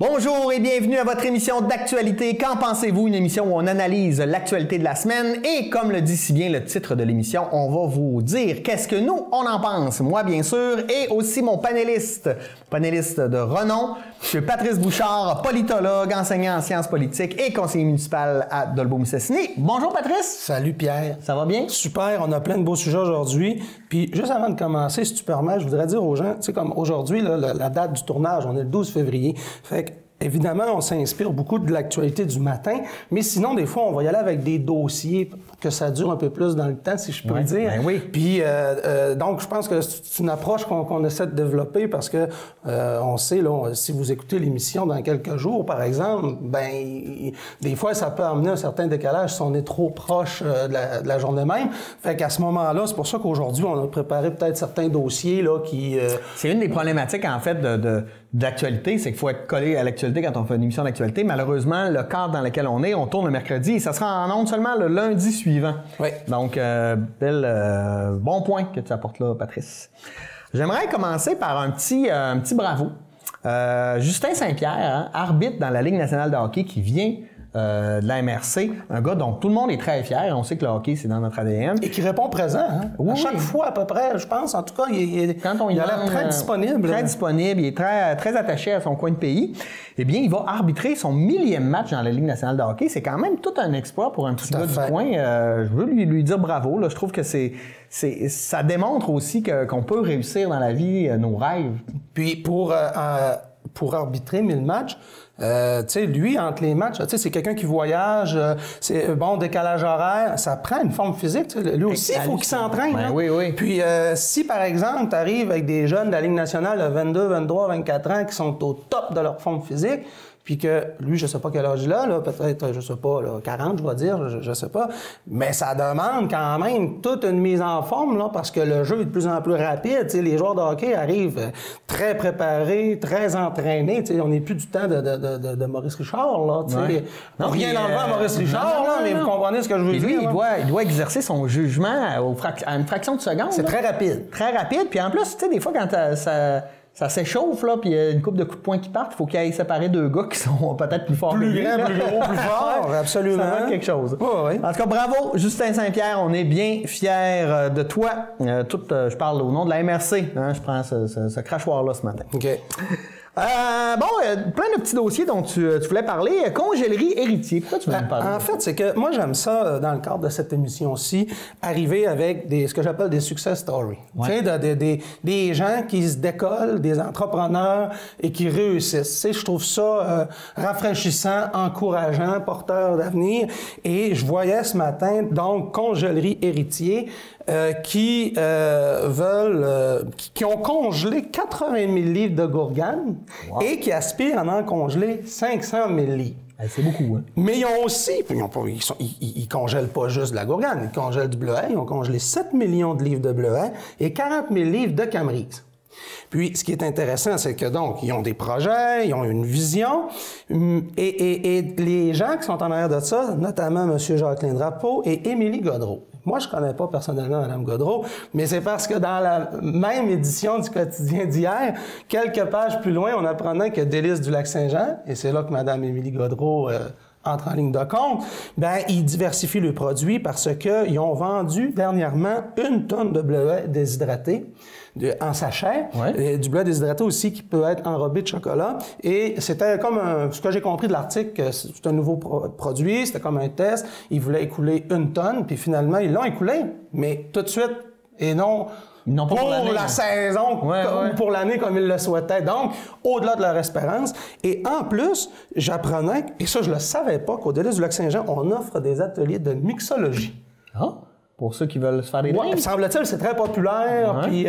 Bonjour et bienvenue à votre émission d'actualité. Qu'en pensez-vous? Une émission où on analyse l'actualité de la semaine et comme le dit si bien le titre de l'émission, on va vous dire qu'est-ce que nous, on en pense. Moi, bien sûr, et aussi mon panéliste de renom, M. Patrice Bouchard, politologue, enseignant en sciences politiques et conseiller municipal à Dolbeau-Mistassini. Bonjour Patrice! Salut Pierre! Ça va bien? Super, on a plein de beaux sujets aujourd'hui. Puis juste avant de commencer, si tu permets, je voudrais dire aux gens, tu sais, comme aujourd'hui, la date du tournage, on est le 12 février. Fait que évidemment, on s'inspire beaucoup de l'actualité du matin, mais sinon, des fois, on va y aller avec des dossiers pour que ça dure un peu plus dans le temps, si je peux le dire. Ben oui. Puis, donc, je pense que c'est une approche qu'on essaie de développer parce que on sait, là, si vous écoutez l'émission dans quelques jours, par exemple, ben des fois, ça peut amener un certain décalage si on est trop proche de la journée même. Fait qu'à ce moment-là, c'est pour ça qu'aujourd'hui, on a préparé peut-être certains dossiers là qui... C'est une des problématiques, en fait, d'actualité, c'est qu'il faut être collé à l'actualité quand on fait une émission d'actualité. Malheureusement, le cadre dans lequel on tourne le mercredi et ça sera en ondes seulement le lundi suivant. Oui. Donc, bon point que tu apportes là, Patrice. J'aimerais commencer par un petit bravo. Justin Saint-Pierre, arbitre dans la Ligue nationale de hockey qui vient de la MRC, un gars dont tout le monde est très fier. On sait que le hockey, c'est dans notre ADN. Et qui répond présent. Hein? Oui, à chaque fois, à peu près, je pense. En tout cas, il a l'air très disponible. Très disponible. Il est très attaché à son coin de pays. Eh bien, il va arbitrer son 1000e match dans la Ligue nationale de hockey. C'est quand même tout un exploit pour un petit gars du coin. Je veux lui dire bravo. Là. Je trouve que ça démontre aussi qu'on peut réussir dans la vie nos rêves. Puis, pour arbitrer 1000 matchs, tu sais, lui, entre les matchs, tu sais, c'est quelqu'un qui voyage, c'est bon décalage horaire, ça prend une forme physique. Lui aussi, il faut qu'il s'entraîne. Ben, oui. Puis, si par exemple, tu arrives avec des jeunes de la Ligue nationale de 22, 23, 24 ans qui sont au top de leur forme physique, puis que lui, je sais pas quel âge il a, là, peut-être, je sais pas, là, 40, je vais dire, je sais pas, mais ça demande quand même toute une mise en forme, là, parce que le jeu est de plus en plus rapide, tu sais, les joueurs de hockey arrivent très préparés, très entraînés, tu sais, on n'est plus du temps de Maurice Richard, là, tu sais. Ouais. Non, rien d'enlevant à Maurice Richard, là, mais vous comprenez ce que je veux dire. Lui, il doit exercer son jugement à une fraction de seconde. C'est très rapide. Très rapide, puis en plus, tu sais, des fois, quand ça s'échauffe, là, puis il y a une couple de coups de poing qui partent. Il faut qu'il aille séparer deux gars qui sont peut-être plus forts. Plus grands, plus gros, plus forts, absolument. Ça va être quelque chose. Oui. En tout cas, bravo, Justin Saint-Pierre. On est bien fiers de toi. Je parle au nom de la MRC. Hein, je prends ce crachoir-là ce matin. OK. Plein de petits dossiers dont tu voulais parler. Congélerie héritier. Pourquoi tu voulais me parler? En fait, c'est que moi, j'aime ça, dans le cadre de cette émission-ci, arriver avec ce que j'appelle des success stories. Ouais. Tu sais, des gens qui se décollent, des entrepreneurs et qui réussissent. Tu sais, je trouve ça rafraîchissant, encourageant, porteur d'avenir. Et je voyais ce matin, donc, Congélerie héritier, qui ont congelé 80 000 livres de gourgane. Wow. Et qui aspirent à en congeler 500 000 livres. C'est beaucoup, hein? Mais ils ont aussi, ils congèlent pas juste de la gourgane, ils congèlent du bleuet, ils ont congelé 7 millions de livres de bleuet et 40 000 livres de camerise. Puis, ce qui est intéressant, c'est que donc, ils ont des projets, ils ont une vision, et les gens qui sont en arrière de ça, notamment M. Jacqueline Drapeau et Émilie Godreau. Moi, je connais pas personnellement Mme Godreau, mais c'est parce que dans la même édition du quotidien d'hier, quelques pages plus loin, on apprenait que Délices du Lac-Saint-Jean, et c'est là que Mme Émilie Godreau entre en ligne de compte, ben ils diversifient le produit parce qu'ils ont vendu dernièrement 1 tonne de bleuet déshydraté en sachet, et du bleuet déshydraté aussi qui peut être enrobé de chocolat. Et c'était comme ce que j'ai compris de l'article, c'est un nouveau produit, c'était comme un test. Ils voulaient écouler 1 tonne, puis finalement, ils l'ont écoulé, mais tout de suite, et non pour la saison ou pour l'année comme ils le souhaitaient. Donc, au-delà de leur espérance. Et en plus, j'apprenais, et ça, je le savais pas, qu'au Délices du Lac-Saint-Jean, on offre des ateliers de mixologie. Ah! Pour ceux qui veulent se faire des drinks? Oui, semble-t-il, c'est très populaire. Puis,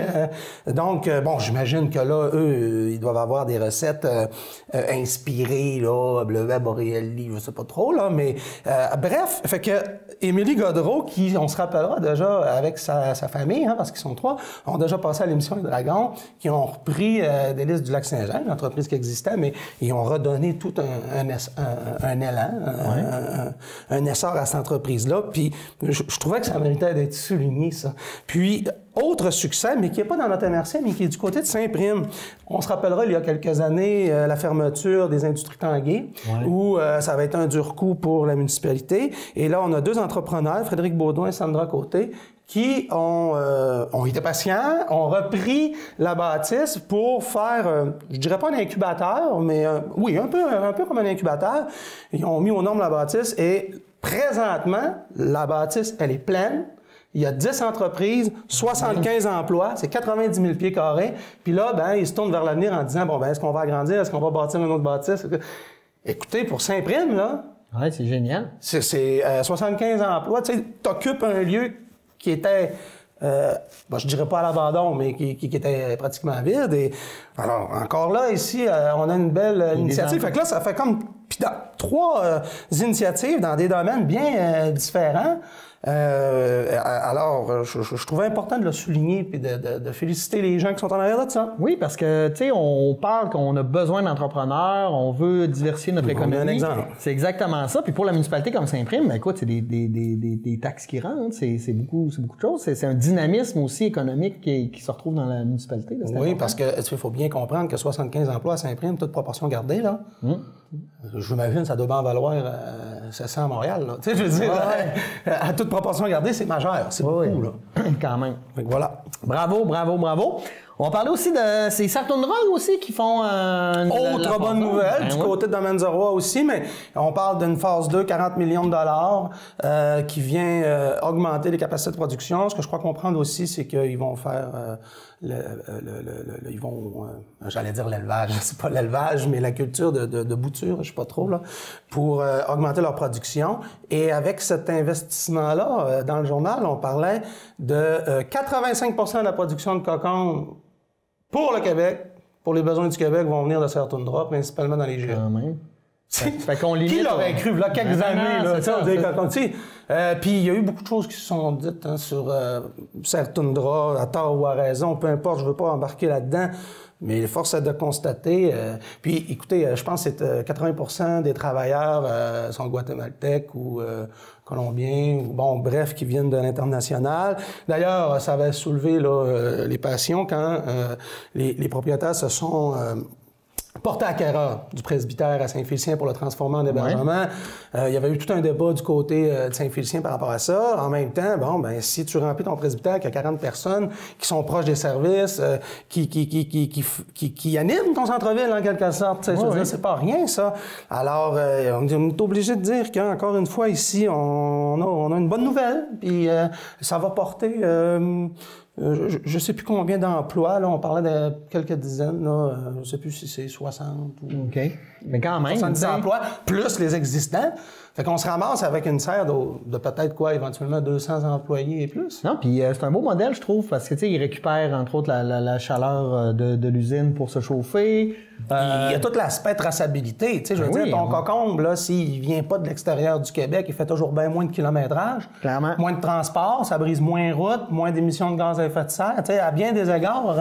donc, bon, j'imagine que là, eux, ils doivent avoir des recettes inspirées, là, bleuet, boréali, je sais pas trop, là, mais bref, fait que Émilie Godreau, qui, on se rappellera déjà avec sa famille, hein, parce qu'ils sont 3, ont déjà passé à l'émission Les Dragons, qui ont repris Délices du Lac-Saint-Jean, une entreprise qui existait, mais ils ont redonné tout un élan, un essor à cette entreprise-là. Puis, je trouvais que ça méritait d'être souligné, ça. Puis, Autre succès, mais qui n'est pas dans notre MRC, mais qui est du côté de Saint-Prime. On se rappellera, il y a quelques années, la fermeture des industries Tanguay, où ça va être un dur coup pour la municipalité. Et là, on a 2 entrepreneurs, Frédéric Baudouin et Sandra Côté, qui ont été patients, ont repris la bâtisse pour faire, je dirais pas un incubateur, mais oui, un peu comme un incubateur. Ils ont mis aux normes la bâtisse et présentement, la bâtisse, elle est pleine. Il y a 10 entreprises, 75 emplois, c'est 90 000 pieds carrés. Puis là, ils se tournent vers l'avenir en disant, bon, est-ce qu'on va agrandir? Est-ce qu'on va bâtir une autre bâtisse? Écoutez, pour Saint-Prime, là... Ouais, c'est génial. C'est 75 emplois. Tu sais, t'occupes un lieu qui était... je dirais pas à l'abandon, mais qui était pratiquement vide. Et alors, encore là, ici, on a une belle initiative. Fait que là, ça fait comme 3 initiatives dans des domaines bien différents. Alors, je trouvais important de le souligner et de féliciter les gens qui sont en arrière de ça. Oui, parce que, tu sais, on parle qu'on a besoin d'entrepreneurs, on veut diversifier notre économie. Un exemple. C'est exactement ça. Puis pour la municipalité comme Saint-Prime, écoute, c'est des taxes qui rentrent, c'est beaucoup de choses. C'est un dynamisme aussi économique qui se retrouve dans la municipalité. Là, oui, parce que il faut bien comprendre que 75 emplois à Saint-Prime, toute proportion gardée, là. Je m'imagine, ça doit bien en valoir 700 à Montréal, là. Tu sais, je veux dire, à toute proportion gardée, c'est majeur. C'est beaucoup, là. Quand même. Donc, voilà. Bravo. On va parler aussi de... C'est Sarton Rock aussi qui font... Autre bonne nouvelle, du côté de Domaine 03 aussi, mais on parle d'une phase 2, 40 millions de dollars, qui vient augmenter les capacités de production. Ce que je crois comprendre aussi, c'est qu'ils vont faire... ils vont... j'allais dire l'élevage, c'est pas l'élevage, mais la culture de bouture, je sais pas trop, là, pour augmenter leur production. Et avec cet investissement-là, dans le journal, on parlait de 85% de la production de cocon pour le Québec, pour les besoins du Québec, vont venir de Serre-Toundra, principalement dans les GA. Quand même. Fait qu'on limite, qui l'aurait cru, là, quelques années, là, ça, puis il y a eu beaucoup de choses qui se sont dites sur Serre-Toundra, à tort ou à raison, peu importe, je veux pas embarquer là-dedans, mais force est de constater. Puis écoutez, je pense que c'est 80% des travailleurs sont guatémaltèques ou colombiens, ou bon, bref, qui viennent de l'international. D'ailleurs, ça avait soulevé là, les passions quand les propriétaires se sont porté acquéreur du presbytère à Saint-Félicien pour le transformer en hébergement. Il y avait eu tout un débat du côté de Saint-Félicien par rapport à ça. En même temps, si tu remplis ton presbytère, qu'il y a 40 personnes qui sont proches des services, qui animent ton centre-ville en quelque sorte, c'est pas rien ça. Alors, on est obligé de dire qu'encore une fois ici, on a une bonne nouvelle, puis ça va porter... je sais plus combien d'emplois, là, on parlait de quelques dizaines, là, je sais plus si c'est 60 ou... OK. Mais quand même... 70 emplois, plus les existants. Fait qu'on se ramasse avec une serre de peut-être éventuellement 200 employés et plus. Non, puis c'est un beau modèle, je trouve, parce que, tu sais, ils récupèrent, entre autres, la chaleur de l'usine pour se chauffer. Il y a tout l'aspect traçabilité, tu sais, je veux dire, ton cocombe, là, s'il vient pas de l'extérieur du Québec, il fait toujours bien moins de kilométrage. Clairement. Moins de transport, ça brise moins route, moins d'émissions de gaz à effet de serre, tu sais, à bien des égards...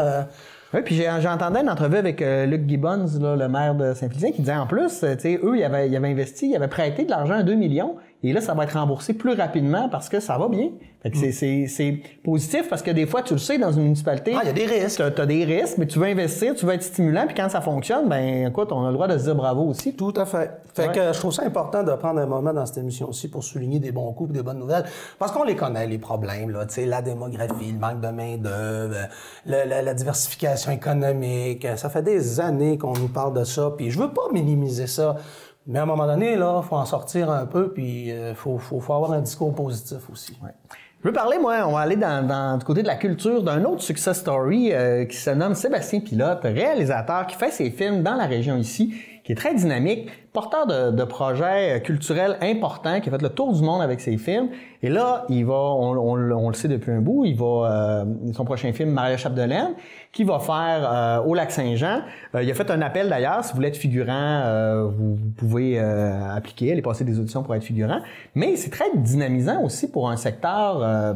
Oui, puis j'entendais une entrevue avec Luc Gibbons, là, le maire de Saint-Félicien, qui disait en plus, tu sais, eux, ils avaient investi, ils avaient prêté de l'argent à 2 millions, et là, ça va être remboursé plus rapidement parce que ça va bien. Fait que c'est positif parce que des fois, tu le sais, dans une municipalité... il y a des risques. T'as des risques, mais tu veux investir, tu veux être stimulant, puis quand ça fonctionne, écoute, on a le droit de se dire bravo aussi. Tout à fait. Fait que je trouve ça important de prendre un moment dans cette émission-ci pour souligner des bons coups et des bonnes nouvelles. Parce qu'on les connaît, les problèmes, là, tu sais, la démographie, le manque de main-d'œuvre, la diversification économique. Ça fait des années qu'on nous parle de ça, puis je veux pas minimiser ça. Mais à un moment donné, là, faut en sortir un peu, puis faut avoir un discours positif aussi. Ouais. Je veux parler, moi, on va aller du côté de la culture d'un autre success story qui se nomme Sébastien Pilote, réalisateur qui fait ses films dans la région ici, qui est très dynamique, porteur de projets culturels importants, qui a fait le tour du monde avec ses films. Et là, il va, on le sait depuis un bout, il va son prochain film, Maria Chapdelaine, qui va faire au Lac-Saint-Jean. Il a fait un appel d'ailleurs, si vous voulez être figurant, vous pouvez appliquer, aller passer des auditions pour être figurant. Mais c'est très dynamisant aussi pour un secteur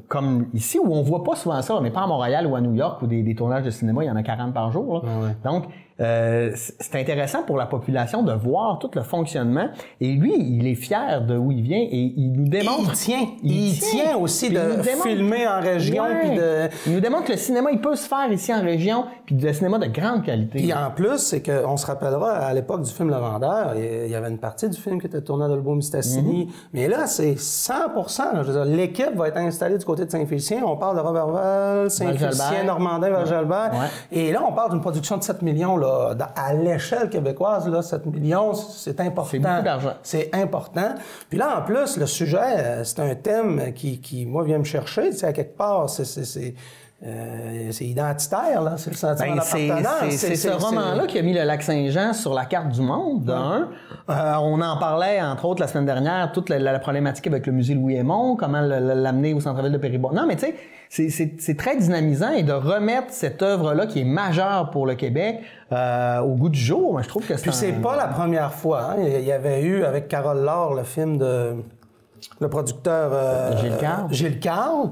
comme ici, où on voit pas souvent ça. On n'est pas à Montréal ou à New York, où des tournages de cinéma, il y en a 40 par jour. Là. Donc, c'est intéressant pour la population de voir tout le fonctionnement. Et lui, il est fier de où il vient et il nous démontre... Il tient aussi de filmer en région. Ouais. Puis il nous démontre que le cinéma, il peut se faire ici en région, puis le cinéma de grande qualité. Puis en plus, c'est qu'on se rappellera, à l'époque du film Le Vendeur, il y avait une partie du film qui était tournée à Dolbeau-Mistassini. Mais là, c'est 100%. Je veux dire, l'équipe va être installée du côté de Saint-Félicien. On parle de Roberval, Saint-Félicien, Normandin, Val-Jalbert. Ouais. Et là, on parle d'une production de 7 millions. Là, à l'échelle québécoise, là, 7 millions, c'est important. C'est beaucoup d'argent. C'est important. Puis là, en plus, le sujet, c'est un thème qui moi, vient me chercher. Tu sais, à quelque part, c'est identitaire, là. C'est le sentiment d'appartenance. C'est ce roman-là qui a mis le Lac-Saint-Jean sur la carte du monde, d'un. On en parlait, entre autres, la semaine dernière, toute la problématique avec le musée Louis-Aymon, comment l'amener au centre-ville de Péribon. Non, mais tu sais, c'est très dynamisant et de remettre cette œuvre-là qui est majeure pour le Québec au goût du jour, moi, je trouve que c'est... Puis c'est pas la première fois. Hein. Il y avait eu, avec Carole Laure, le film de le producteur Gilles Carle.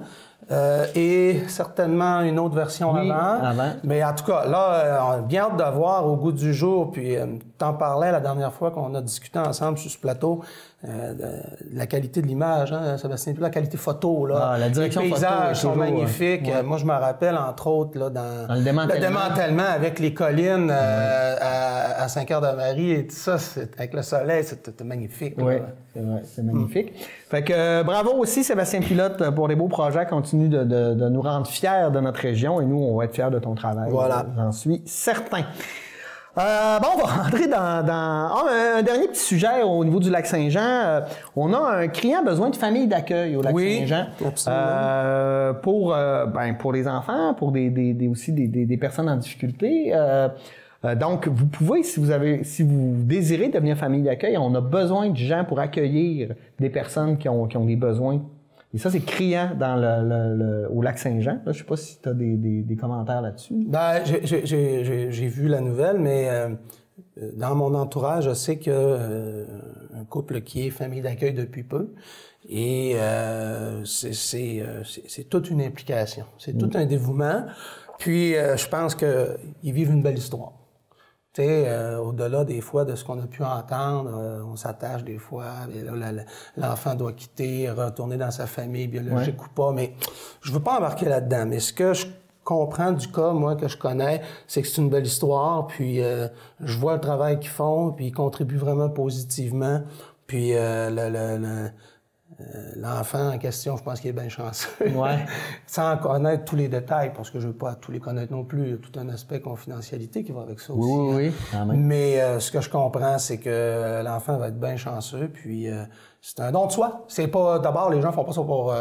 Et certainement une autre version avant. Mais en tout cas, là, on a bien hâte de voir au goût du jour. Puis, t'en parlais la dernière fois qu'on a discuté ensemble sur ce plateau, de la qualité de l'image, hein, Sébastien, la qualité photo, là. La direction les paysages photo sont magnifiques. Ouais. Moi, je me rappelle, entre autres, là, dans le démantèlement avec les collines à Saint-Cœur-de-Marie et tout ça, avec le soleil, c'était magnifique. Oui, c'est vrai, c'est magnifique. Fait que bravo aussi, Sébastien Pilote, pour les beaux projets. Continue de nous rendre fiers de notre région et nous, on va être fiers de ton travail. Voilà. J'en suis certain. On va rentrer dans un dernier petit sujet au niveau du Lac-Saint-Jean. On a un criant besoin de famille d'accueil au Lac-Saint-Jean. Pour les enfants, pour aussi des personnes en difficulté. Donc, vous pouvez, si vous désirez devenir famille d'accueil, on a besoin de gens pour accueillir des personnes qui ont des besoins. Et ça, c'est criant au Lac-Saint-Jean. Je ne sais pas si tu as des commentaires là-dessus. Ben, j'ai vu la nouvelle, mais dans mon entourage, je sais que un couple qui est famille d'accueil depuis peu, et c'est toute une implication, c'est tout un dévouement. Puis, je pense qu'ils vivent une belle histoire. Tu sais, au-delà des fois de ce qu'on a pu entendre, on s'attache des fois, et là, l'enfant doit quitter, retourner dans sa famille biologique ou pas, mais je veux pas embarquer là-dedans. Mais ce que je comprends du cas, moi, que je connais, c'est que c'est une belle histoire, puis je vois le travail qu'ils font, puis ils contribuent vraiment positivement, puis l'enfant en question, je pense qu'il est bien chanceux. Ouais. Sans connaître tous les détails, parce que je ne veux pas tous les connaître non plus. Il y a tout un aspect confidentialité qui va avec ça aussi. Oui, quand même. Mais ce que je comprends, c'est que l'enfant va être bien chanceux, puis c'est un don de soi. C'est pas... D'abord, les gens font pas ça pour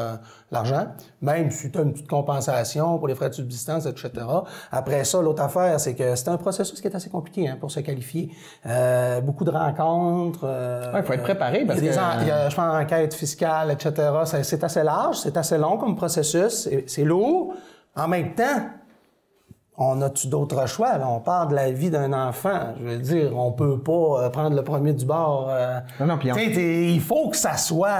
l'argent, même si tu as une petite compensation pour les frais de subsistance, etc. Après ça, l'autre affaire, c'est que c'est un processus qui est assez compliqué pour se qualifier. Beaucoup de rencontres. Il faut être préparé parce il y a, je pense, enquête fiscale, etc. C'est assez large, c'est assez long comme processus, c'est lourd. En même temps, on a-tu d'autres choix? Là, on parle de la vie d'un enfant. Je veux dire, on peut pas prendre le premier du bord. Il faut que ça soit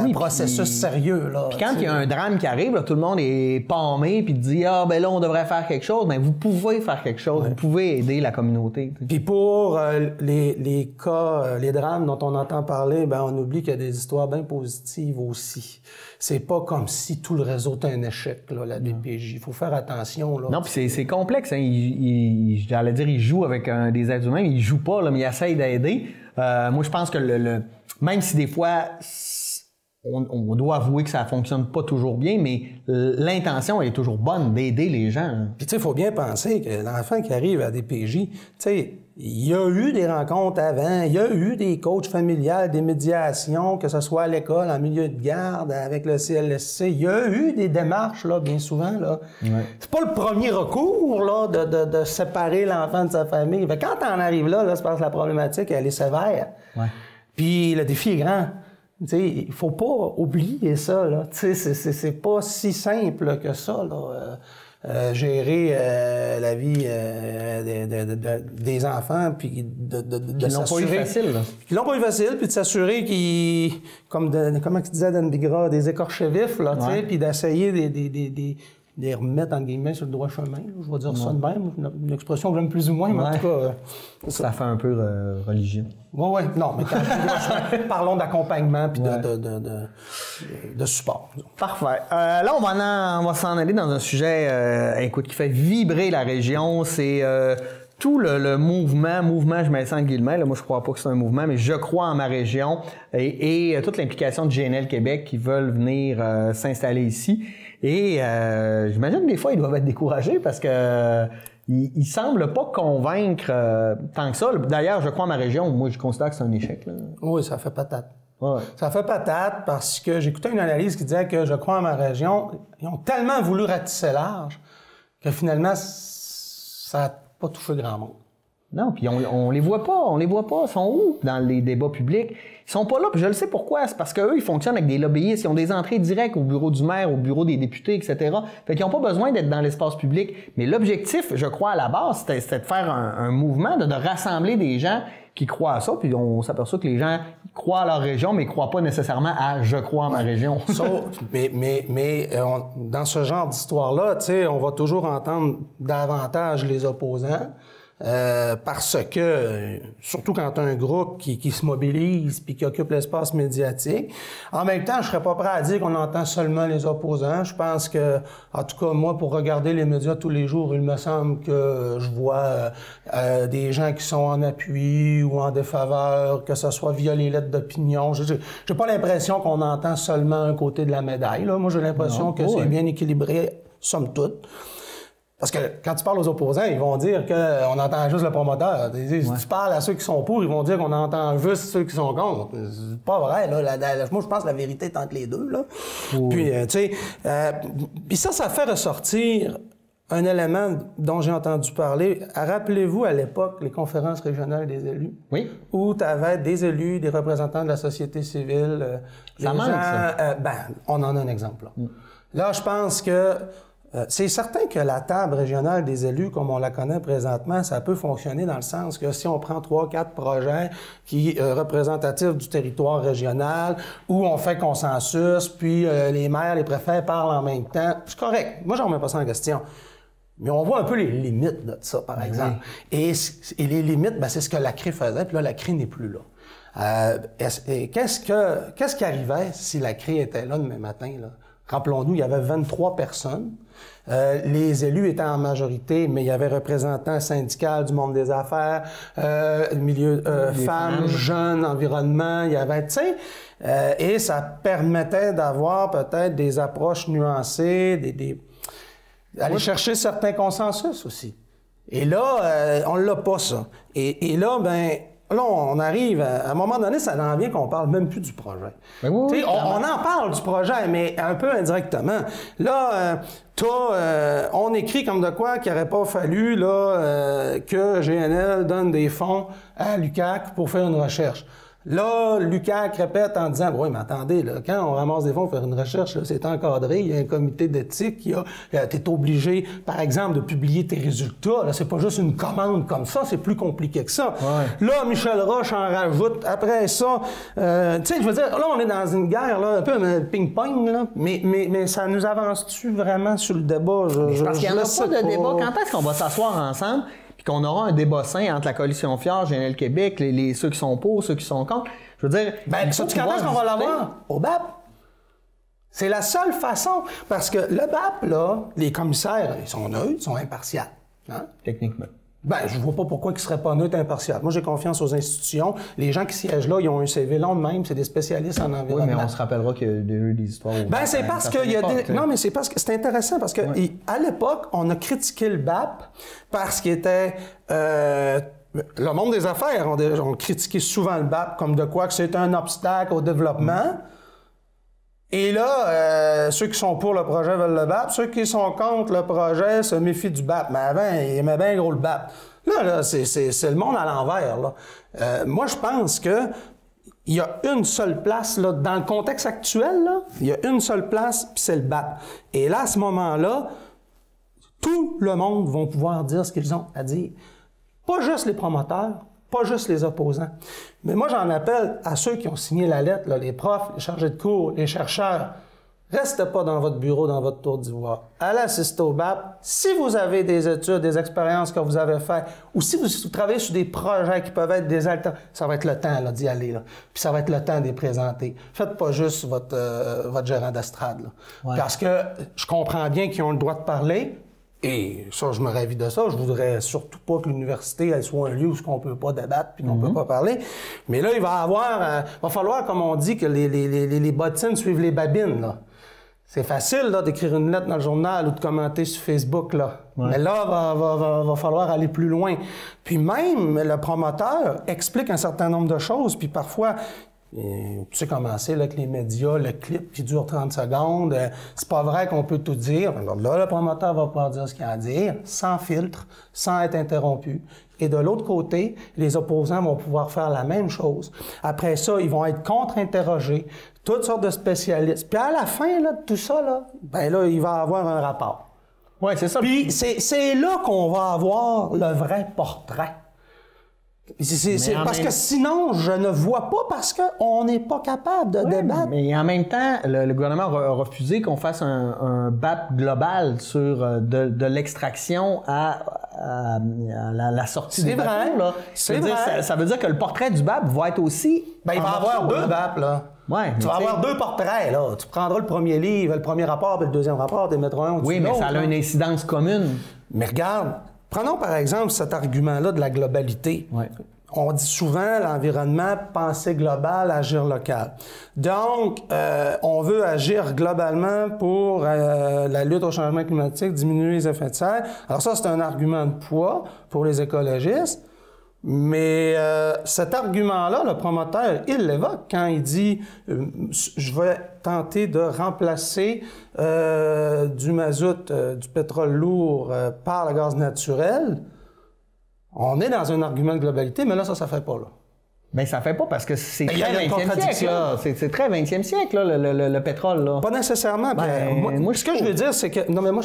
un processus sérieux. Là, puis quand il y a un drame qui arrive, là, tout le monde est pâmé puis dit « Ah, ben là, on devrait faire quelque chose. » Ben, vous pouvez faire quelque chose. Vous pouvez aider la communauté. Puis pour les cas, les drames dont on entend parler, ben on oublie qu'il y a des histoires bien positives aussi. C'est pas comme si tout le réseau était un échec, là, la DPJ. Il faut faire attention. Là, non, puis c'est complexe. Hein. J'allais dire, il joue avec des êtres humains, mais il joue pas, là, mais il essaye d'aider. Moi, je pense que même si des fois, on doit avouer que ça fonctionne pas toujours bien, mais l'intention est toujours bonne d'aider les gens. Hein. Puis tu sais, il faut bien penser que l'enfant qui arrive à DPJ, tu sais, il y a eu des rencontres avant, il y a eu des coachs familiales, des médiations, que ce soit à l'école, en milieu de garde, avec le CLSC. Il y a eu des démarches, là, bien souvent, là. Ouais. C'est pas le premier recours, là, de séparer l'enfant de sa famille. Fait quand on arrive là, c'est parce que la problématique, elle est sévère. Ouais. Puis le défi est grand. T'sais, il faut pas oublier ça, là. C'est pas si simple que ça, là. Gérer la vie des enfants, puis de s'assurer... Ils l'ont pas eu facile, là. Ils l'ont pas eu facile, puis de s'assurer comment tu disais Dan Bigra, des écorchés vifs, là, tu sais, puis d'essayer les remettre, entre guillemets, sur le droit chemin. Là. Je vais dire ça de même, une expression que j'aime plus ou moins, mais en tout cas... ça fait un peu religion. Oui. Non, mais quand je dis droit chemin, parlons d'accompagnement puis de support. Parfait. Là, on va s'en aller dans un sujet écoute, qui fait vibrer la région. C'est tout le mouvement, je mets ça en guillemets, là, moi je crois pas que c'est un mouvement, mais je crois en ma région et toute l'implication de GNL Québec qui veulent venir s'installer ici. Et j'imagine que des fois, ils doivent être découragés parce que ils semblent pas convaincre tant que ça. D'ailleurs, je crois en ma région, moi je considère que c'est un échec. Là. Oui, ça fait patate. Ouais. Ça fait patate parce que j'écoutais une analyse qui disait que je crois en ma région, ils ont tellement voulu ratisser large que finalement, ça n'a pas touché grand monde. Non, puis on les voit pas, ils sont où dans les débats publics? Ils sont pas là, puis je le sais pourquoi, c'est parce qu'eux, ils fonctionnent avec des lobbyistes, ils ont des entrées directes au bureau du maire, au bureau des députés, etc. Fait qu'ils n'ont pas besoin d'être dans l'espace public. Mais l'objectif, je crois, à la base, c'était de faire un mouvement, de rassembler des gens qui croient à ça, puis on s'aperçoit que les gens croient à leur région, mais ne croient pas nécessairement à « je crois à ma région ». Dans ce genre d'histoire-là, tu sais, on va toujours entendre davantage les opposants. Parce que, surtout quand tu as un groupe qui se mobilise puis qui occupe l'espace médiatique, en même temps, je serais pas prêt à dire qu'on entend seulement les opposants. Je pense que, en tout cas, moi, pour regarder les médias tous les jours, il me semble que je vois des gens qui sont en appui ou en défaveur, que ce soit via les lettres d'opinion. J'ai pas l'impression qu'on entend seulement un côté de la médaille. Là. Moi, j'ai l'impression que c'est bien équilibré, somme toute. Parce que quand tu parles aux opposants, ils vont dire qu'on entend juste le promoteur. Si tu parles à ceux qui sont pour, ils vont dire qu'on entend juste ceux qui sont contre. C'est pas vrai, là. Moi, je pense que la vérité est entre les deux, là. Puis, tu sais, puis ça fait ressortir un élément dont j'ai entendu parler. Rappelez-vous, à l'époque, les conférences régionales des élus. Oui. Où tu avais des élus, des représentants de la société civile. Ça manque, ça. On en a un exemple, là. Là, je pense que c'est certain que la table régionale des élus, comme on la connaît présentement, ça peut fonctionner dans le sens que si on prend 3-4 projets qui représentatifs du territoire régional, où on fait consensus, puis les maires, les préfets parlent en même temps, c'est correct. Moi, j'en remets pas ça en question. Mais on voit un peu les limites de ça, par exemple. Et les limites, c'est ce que la CRI faisait, puis là, la CRI n'est plus là. Qu'est-ce qui arrivait si la CRI était là demain matin, là? Rappelons-nous, il y avait 23 personnes. Les élus étaient en majorité, mais il y avait représentants syndicaux du monde des affaires, milieu femmes, jeunes, environnement, il y avait, tu sais, et ça permettait d'avoir peut-être des approches nuancées, d'aller chercher certains consensus aussi. Et là, on l'a pas, ça. Et là, là, on arrive, à un moment donné, ça en vient qu'on parle même plus du projet. Oui, on en parle du projet, mais un peu indirectement. Là, on écrit comme de quoi qu'il n'aurait pas fallu là, que GNL donne des fonds à l'UQAC pour faire une recherche. Là, l'UQAC répète en disant, oui, mais attendez, là, quand on ramasse des fonds pour faire une recherche, c'est encadré, il y a un comité d'éthique, tu es obligé, par exemple, de publier tes résultats. Là, c'est pas juste une commande comme ça, c'est plus compliqué que ça. Ouais. Là, Michel Roche en rajoute. Après ça, tu sais, je veux dire, là, on est dans une guerre, là, un peu un ping-pong, là, mais ça nous avance-tu vraiment sur le débat? Parce qu'il n'y en a pas de débat. Quand est-ce qu'on va s'asseoir ensemble? Puis qu'on aura un débat sain entre la coalition Fiard, GNL Québec, ceux qui sont pour, ceux qui sont contre. Je veux dire... quand est-ce qu'on va l'avoir? Au BAP. C'est la seule façon. Parce que le BAP, là, les commissaires, ils sont neutres, ils sont impartials. Hein? Techniquement. Je vois pas pourquoi ils seraient pas neutres, impartials. Moi, j'ai confiance aux institutions. Les gens qui siègent là, ils ont un CV long de même, c'est des spécialistes en environnement. Oui, mais on se rappellera qu'il y a eu des histoires... c'est parce qu'il y a des... Non, mais c'est parce que c'est intéressant, parce que à l'époque, on a critiqué le BAP parce qu'il était... le monde des affaires ont critiqué souvent le BAP comme de quoi que c'est un obstacle au développement. Et là, ceux qui sont pour le projet veulent le BAP, ceux qui sont contre le projet se méfient du BAP. Mais avant, ils aimaient bien gros le BAP. Là, c'est le monde à l'envers, là. Moi, je pense que il y a une seule place, là, dans le contexte actuel, là, il y a une seule place, puis c'est le BAP. Et là, à ce moment-là, tout le monde va pouvoir dire ce qu'ils ont à dire. Pas juste les promoteurs, pas juste les opposants. Mais moi, j'en appelle à ceux qui ont signé la lettre, là, les profs, les chargés de cours, les chercheurs. Restez pas dans votre bureau, dans votre tour d'ivoire. Allez assister au BAP. Si vous avez des études, des expériences que vous avez faites, ou si vous travaillez sur des projets qui peuvent être des alternatives, ça va être le temps d'y aller. Là. Puis ça va être le temps de les présenter. Faites pas juste votre gérant d'estrade. Ouais. Parce que je comprends bien qu'ils ont le droit de parler. Et ça, je me ravis de ça. Je voudrais surtout pas que l'université elle soit un lieu où on peut pas débattre puis qu'on peut pas parler. Mais là, il va falloir, comme on dit, que les bottines suivent les babines, là. C'est facile, là, d'écrire une lettre dans le journal ou de commenter sur Facebook, là. Ouais. Mais là, va falloir aller plus loin. Puis même, le promoteur explique un certain nombre de choses, puis parfois, tu sais comment c'est, là, avec les médias, le clip qui dure 30 secondes, c'est pas vrai qu'on peut tout dire. Alors là, le promoteur va pouvoir dire ce qu'il a à dire, sans filtre, sans être interrompu. Et de l'autre côté, les opposants vont pouvoir faire la même chose. Après ça, ils vont être contre-interrogés, toutes sortes de spécialistes. Puis à la fin, là, de tout ça, là, ben là, il va y avoir un rapport. Oui, c'est ça. Puis c'est là qu'on va avoir le vrai portrait. Parce que sinon, je ne vois pas parce qu'on n'est pas capable de débattre. Mais en même temps, le gouvernement a refusé qu'on fasse un BAP global sur de l'extraction à la sortie des bateaux. Là. C'est vrai. Ça veut dire que le portrait du BAP va être aussi... Ben, il va y avoir deux BAP, là. Ouais, tu vas avoir deux portraits, là. Tu prendras le premier livre, le premier rapport, puis le deuxième rapport, tu les mettras un au-dessus de l'autre. Oui, mais ça a une incidence commune. Mais regarde, prenons par exemple cet argument-là de la globalité. Ouais. On dit souvent l'environnement, pensée globale, agir local. Donc, on veut agir globalement pour la lutte au changement climatique, diminuer les effets de serre. Alors ça, c'est un argument de poids pour les écologistes. Mais cet argument-là, le promoteur, il l'évoque quand il dit « Je vais tenter de remplacer du mazout, du pétrole lourd par le gaz naturel », on est dans un argument de globalité, mais là, ça fait pas, là. Bien, ça fait pas parce que c'est très 20e siècle, là. C'est très 20e siècle, là, le pétrole, là. Pas nécessairement. Moi, ce que je veux dire, c'est que... Non, mais moi,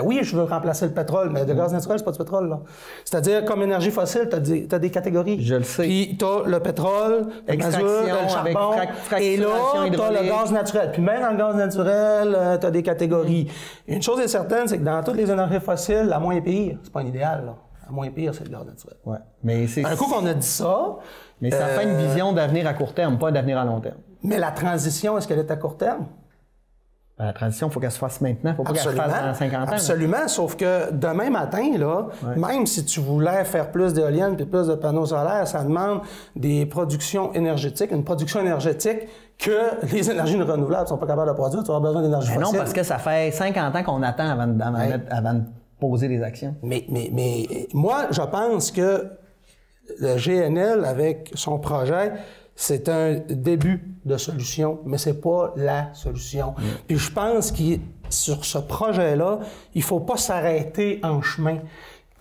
oui, je veux remplacer le pétrole, mais le gaz naturel, c'est pas du pétrole, là. C'est-à-dire, comme énergie fossile, t'as des catégories. Je le sais. Puis t'as le pétrole, le mazout, le charbon, et là, t'as le gaz naturel. Puis même dans le gaz naturel, t'as des catégories. Une chose est certaine, c'est que dans toutes les énergies fossiles, la moins pire, c'est pas un idéal, là. La moins pire, c'est le gaz naturel. Ouais. Mais c'est... Un coup qu'on a dit ça... Mais ça fait une vision d'avenir à court terme, pas d'avenir à long terme. Mais la transition, est-ce qu'elle est à court terme? La transition, il faut qu'elle se fasse maintenant, il ne faut pas qu'elle se fasse dans 50 ans. Absolument, sauf que demain matin, là, même si tu voulais faire plus d'éoliennes et plus de panneaux solaires, ça demande des productions énergétiques, une production énergétique que les énergies renouvelables ne sont pas capables de produire. Tu vas avoir besoin d'énergie fossile. Non, parce que ça fait 50 ans qu'on attend avant de poser les actions. Mais moi, je pense que le GNL, avec son projet, c'est un début de solution, mais c'est pas la solution. Puis je pense que sur ce projet-là, il faut pas s'arrêter en chemin.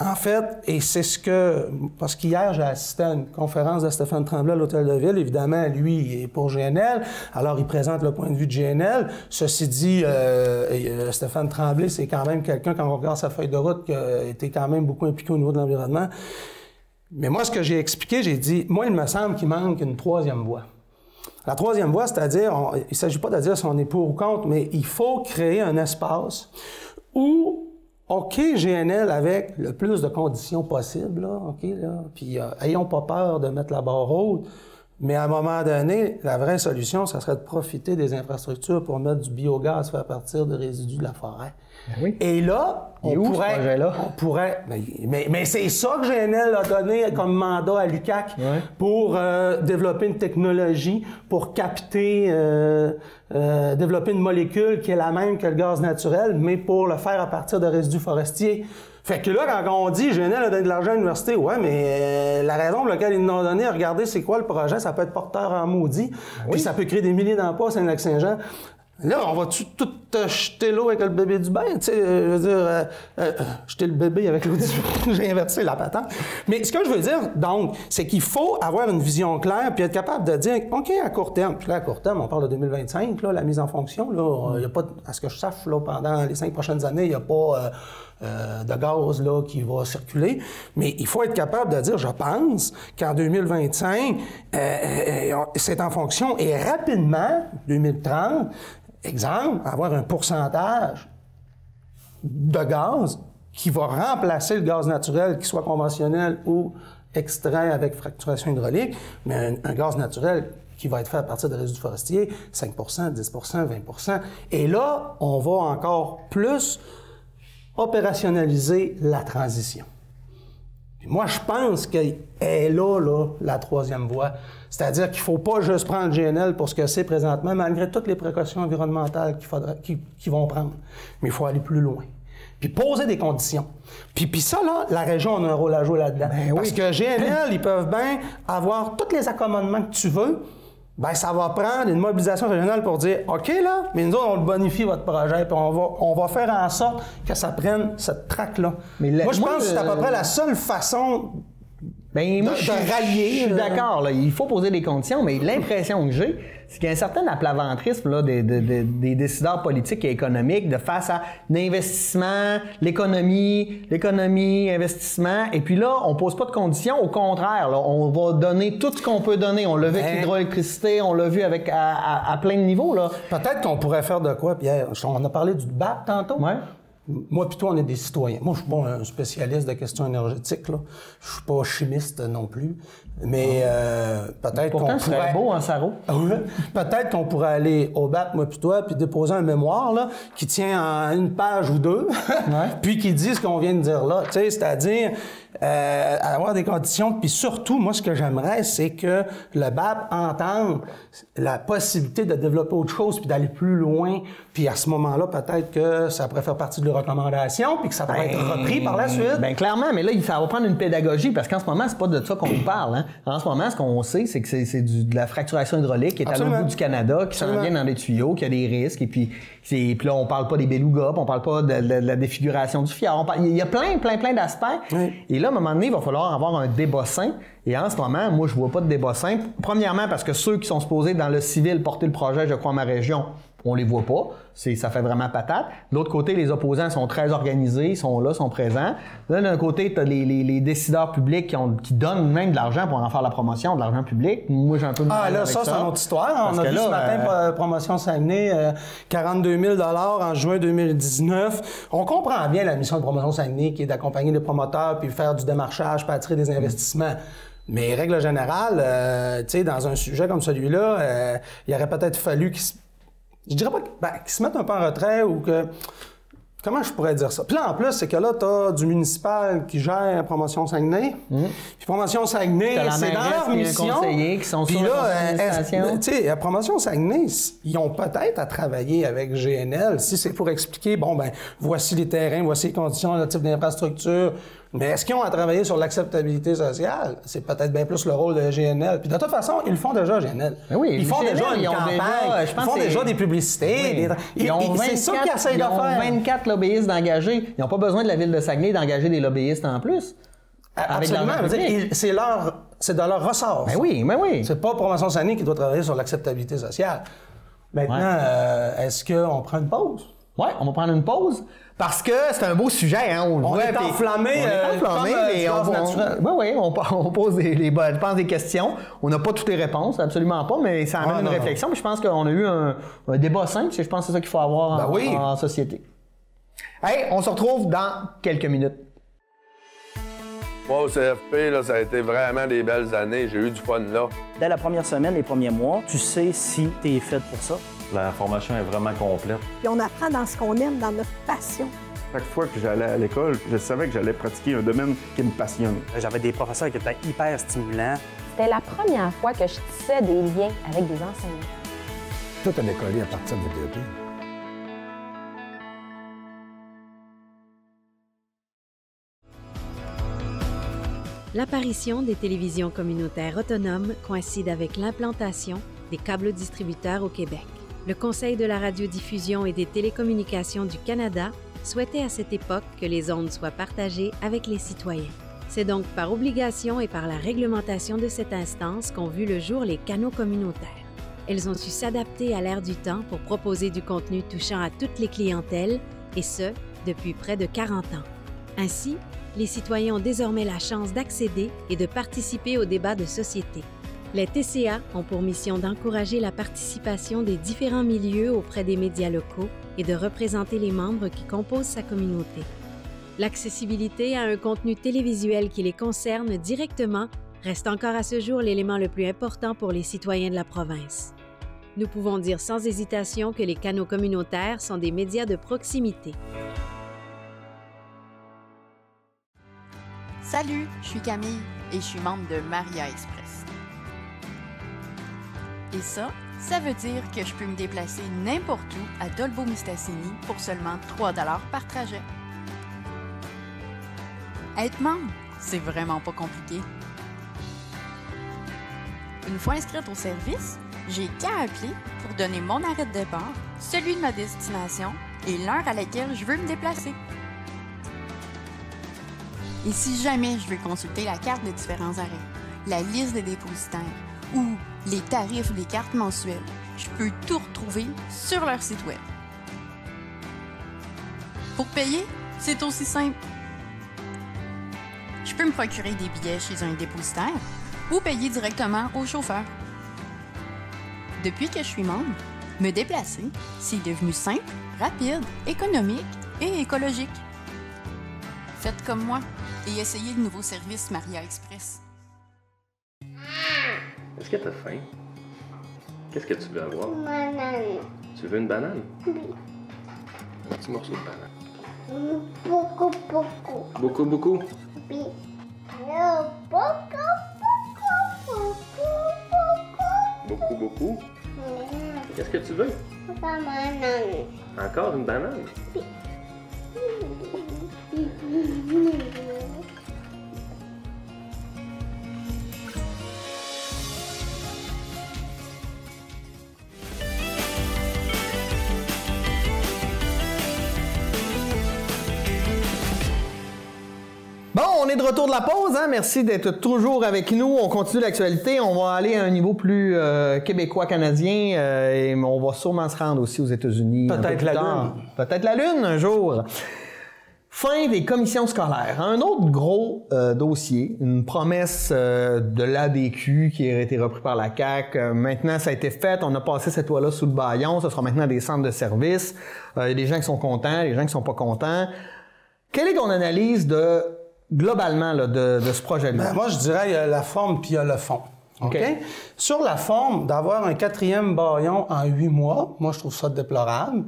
En fait, et c'est ce que... Parce qu'hier, j'ai assisté à une conférence de Stéphane Tremblay à l'Hôtel de Ville. Évidemment, lui, il est pour GNL. Alors, il présente le point de vue de GNL. Ceci dit, Stéphane Tremblay, c'est quand même quelqu'un, quand on regarde sa feuille de route, qui a été quand même beaucoup impliqué au niveau de l'environnement. Mais moi, ce que j'ai expliqué, j'ai dit, moi, il me semble qu'il manque une troisième voie. La troisième voie, c'est-à-dire, il ne s'agit pas de dire si on est pour ou contre, mais il faut créer un espace où, OK, GNL avec le plus de conditions possibles, là, OK, là, puis ayons pas peur de mettre la barre haute, mais à un moment donné, la vraie solution, ça serait de profiter des infrastructures pour mettre du biogaz fait à partir de résidus de la forêt. Oui. Et là, on pourrait... Mais c'est ça que GNL a donné comme mandat à l'UQAC pour développer une technologie, pour capter, développer une molécule qui est la même que le gaz naturel, mais pour le faire à partir de résidus forestiers. Fait que là, quand on dit GNL a donné de l'argent à l'université, ouais, mais la raison pour laquelle ils nous ont donné, regardez c'est quoi le projet, ça peut être porteur en maudit, puis ça peut créer des milliers d'emplois à Saint-Lac-Saint-Jean. Là, on va-tu tout jeter l'eau avec le bébé du bain? Tu sais, je veux dire, jeter le bébé avec l'eau du bain. J'ai inversé la patente. Mais ce que je veux dire, donc, c'est qu'il faut avoir une vision claire puis être capable de dire, OK, à court terme. Puis là, à court terme, on parle de 2025, là, la mise en fonction. Là, il n'y a pas, à ce que je sache, là, pendant les 5 prochaines années, il n'y a pas de gaz là, qui va circuler. Mais il faut être capable de dire, je pense qu'en 2025, c'est en fonction. Et rapidement, 2030, exemple, avoir un pourcentage de gaz qui va remplacer le gaz naturel, qu'il soit conventionnel ou extrait avec fracturation hydraulique, mais un gaz naturel qui va être fait à partir de résidus forestiers, 5 10 20 Et là, on va encore plus opérationnaliser la transition. Puis moi, je pense qu'elle est là, la troisième voie. C'est-à-dire qu'il ne faut pas juste prendre GNL pour ce que c'est présentement, malgré toutes les précautions environnementales qu'ils vont prendre. Mais il faut aller plus loin. Puis poser des conditions. Puis ça, là, la région a un rôle à jouer là-dedans. Ben Parce oui. que GNL, ils peuvent bien avoir tous les accommodements que tu veux. Ben ça va prendre une mobilisation régionale pour dire « OK, là, mais nous autres, on le bonifie, votre projet, puis on va faire en sorte que ça prenne cette traque-là. » Moi, je pense que c'est à peu près la seule façon de rallier. Je suis d'accord, là, il faut poser des conditions, mais l'impression que j'ai, c'est qu'il y a un certain aplaventrisme là, des décideurs politiques et économiques de face à l'investissement, l'économie, investissement, et puis là, on pose pas de conditions, au contraire, là, on va donner tout ce qu'on peut donner. On l'a vu avec l'hydroélectricité, on l'a vu avec à plein de niveaux. Là. Peut-être qu'on pourrait faire de quoi, Pierre? On a parlé du BAP tantôt. Ouais. Moi puis toi, on est des citoyens. Moi, je suis pas un spécialiste de questions énergétiques, là. Je suis pas chimiste non plus. Mais peut-être qu'on pourrait... serait beau, hein, Saro? Peut-être qu'on pourrait aller au BAP, moi puis toi, puis déposer un mémoire, là, qui tient en une page ou deux, puis qui dit ce qu'on vient de dire là. Tu sais, c'est-à-dire avoir des conditions. Puis surtout, moi, ce que j'aimerais, c'est que le BAP entende la possibilité de développer autre chose, puis d'aller plus loin. Puis à ce moment-là, peut-être que ça pourrait faire partie de leurs recommandations, puis que ça pourrait être repris par la suite. Bien, clairement, mais là, ça va prendre une pédagogie, parce qu'en ce moment, c'est pas de ça qu'on nous parle. Hein. En ce moment, ce qu'on sait, c'est que c'est de la fracturation hydraulique qui est à l'autre bout du Canada, qui s'en vient dans des tuyaux, qui a des risques, et puis là, on parle pas des belugas, puis on parle pas de la défiguration du fjord. Il y a plein d'aspects. Oui. Et là, à un moment donné, il va falloir avoir un débat sain. Et en ce moment, moi, je vois pas de débat sain. Premièrement, parce que ceux qui sont supposés dans le civil porter le projet, je crois, à ma région, on les voit pas. Ça fait vraiment patate. De l'autre côté, les opposants sont très organisés, ils sont là, sont présents. Là, d'un côté, tu as les décideurs publics qui donnent même de l'argent pour en faire la promotion, de l'argent public. Moi, j'ai un peu de mal avec ça. C'est une autre histoire. On a vu ce matin, Promotion Saguenay, 42 000 en juin 2019. On comprend bien la mission de Promotion Saguenay, qui est d'accompagner les promoteurs, puis faire du démarchage, puis attirer des investissements. Mais, règle générale, tu sais, dans un sujet comme celui-là, il aurait peut-être fallu je dirais pas qu'ils se mettent un peu en retrait ou que... Comment je pourrais dire ça? Puis là, en plus, c'est que là, tu as du municipal qui gère Promotion Saguenay. Puis Promotion Saguenay, c'est dans leur mission. Qui sont puis sur là, tu sais, à Promotion Saguenay, ils ont peut-être à travailler avec GNL si c'est pour expliquer, bon, ben voici les terrains, voici les conditions, le type d'infrastructure. Mais est-ce qu'ils ont à travailler sur l'acceptabilité sociale? C'est peut-être bien plus le rôle de GNL. Puis de toute façon, ils le font déjà, GNL. Oui, ils font déjà une campagne, ils font déjà des publicités. Oui. C'est ça qu'ils essayent de faire. Ils ont 24 lobbyistes d'engagés. Ils n'ont pas besoin de la Ville de Saguenay d'engager des lobbyistes en plus. Absolument. C'est de leur ressort. Ben oui. C'est pas Promotion Saguenay qui doit travailler sur l'acceptabilité sociale. Maintenant, est-ce qu'on prend une pause? Oui, on va prendre une pause. Parce que c'est un beau sujet, hein, on est enflammé, mais on pose des questions. On n'a pas toutes les réponses, absolument pas, mais ça amène une réflexion. Puis je pense qu'on a eu un débat simple, je pense que c'est ça qu'il faut avoir en société. Hey, on se retrouve dans quelques minutes. Moi, au CFP, là, ça a été vraiment des belles années. J'ai eu du fun là. Dès la première semaine, les premiers mois, tu sais si tu es fait pour ça. La formation est vraiment complète. Puis on apprend dans ce qu'on aime, dans notre passion. Chaque fois que j'allais à l'école, je savais que j'allais pratiquer un domaine qui me passionne. J'avais des professeurs qui étaient hyper stimulants. C'était la première fois que je tissais des liens avec des enseignants. Tout allait coller à partir de DEP. L'apparition des télévisions communautaires autonomes coïncide avec l'implantation des câbles distributeurs au Québec. Le Conseil de la radiodiffusion et des télécommunications du Canada souhaitait à cette époque que les ondes soient partagées avec les citoyens. C'est donc par obligation et par la réglementation de cette instance qu'ont vu le jour les canaux communautaires. Elles ont su s'adapter à l'ère du temps pour proposer du contenu touchant à toutes les clientèles, et ce, depuis près de 40 ans. Ainsi, les citoyens ont désormais la chance d'accéder et de participer aux débats de société. Les TCA ont pour mission d'encourager la participation des différents milieux auprès des médias locaux et de représenter les membres qui composent sa communauté. L'accessibilité à un contenu télévisuel qui les concerne directement reste encore à ce jour l'élément le plus important pour les citoyens de la province. Nous pouvons dire sans hésitation que les canaux communautaires sont des médias de proximité. Salut, je suis Camille et je suis membre de Maria Express. Et ça veut dire que je peux me déplacer n'importe où à Dolbeau-Mistassini pour seulement 3 $ par trajet. Être membre, c'est vraiment pas compliqué. Une fois inscrite au service, j'ai qu'à appeler pour donner mon arrêt de départ, celui de ma destination et l'heure à laquelle je veux me déplacer. Et si jamais je veux consulter la carte des différents arrêts, la liste des dépositaires ou les tarifs des cartes mensuelles, je peux tout retrouver sur leur site web. Pour payer, c'est aussi simple. Je peux me procurer des billets chez un dépositaire ou payer directement au chauffeur. Depuis que je suis membre, me déplacer, c'est devenu simple, rapide, économique et écologique. Faites comme moi et essayez le nouveau service Maria Express. Est-ce que t'as faim? Qu'est-ce que tu veux avoir? Une banane. Tu veux une banane? Oui. Un petit morceau de banane. Beaucoup. Beaucoup, beaucoup? Oui. Beaucoup? Qu'est-ce que tu veux? Banane. Encore une banane? Oui. Bon, on est de retour de la pause, hein? Merci d'être toujours avec nous. On continue l'actualité. On va aller à un niveau plus québécois-canadien et on va sûrement se rendre aussi aux États-Unis. Peut-être la Lune. Peut-être la Lune un jour. Fin des commissions scolaires. Un autre gros dossier, une promesse de l'ADQ qui a été repris par la CAQ. Maintenant, ça a été fait. On a passé cette loi-là sous le bâillon. Ce sera maintenant des centres de services. Il y a des gens qui sont contents, des gens qui sont pas contents. Quelle est ton analyse globalement là, de ce projet-là? Ben, moi, je dirais il y a la forme puis il y a le fond. Okay. Sur la forme, d'avoir un 4e bâillon en 8 mois, moi, je trouve ça déplorable.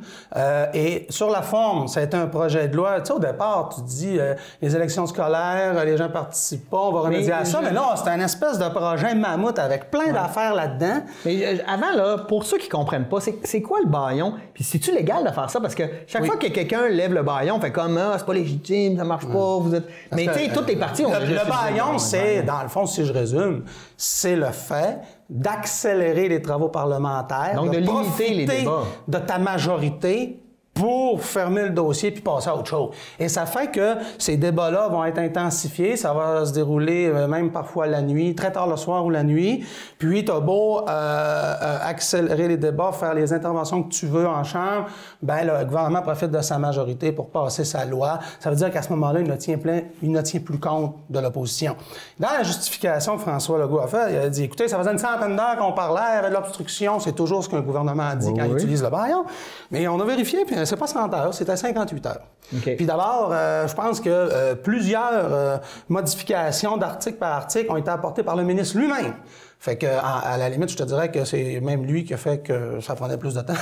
Et sur la forme, ça a été un projet de loi. Tu sais, au départ, tu te dis, les élections scolaires, les gens participent pas, on va remédier à ça. Mais non, c'est un espèce de projet mammouth avec plein d'affaires là-dedans. Mais avant, là, pour ceux qui comprennent pas, c'est quoi le bâillon? Puis c'est-tu légal de faire ça? Parce que chaque fois que quelqu'un lève le bâillon, on fait comme, ah, c'est pas légitime, ça marche pas, vous êtes... Mais tu sais, toutes les parties ont le bâillon, c'est, dans le fond, si je résume, c'est le fait d'accélérer les travaux parlementaires, donc de limiter les débats de ta majorité pour fermer le dossier puis passer à autre chose. Et ça fait que ces débats-là vont être intensifiés, ça va se dérouler même parfois la nuit, très tard le soir ou la nuit. Puis t'as beau accélérer les débats, faire les interventions que tu veux en chambre, ben le gouvernement profite de sa majorité pour passer sa loi. Ça veut dire qu'à ce moment-là, il ne tient plus compte de l'opposition. Dans la justification que François Legault a fait, il a dit, écoutez, ça faisait une centaine d'heures qu'on parlait, il y avait de l'obstruction, c'est toujours ce qu'un gouvernement a dit quand il utilise le bâillon. Mais on a vérifié, puis c'est pas 100 heures, c'était 58 heures. Okay. Puis d'abord, je pense que plusieurs modifications d'article par article ont été apportées par le ministre lui-même. Fait que, à la limite, je te dirais que c'est même lui qui a fait que ça prenait plus de temps.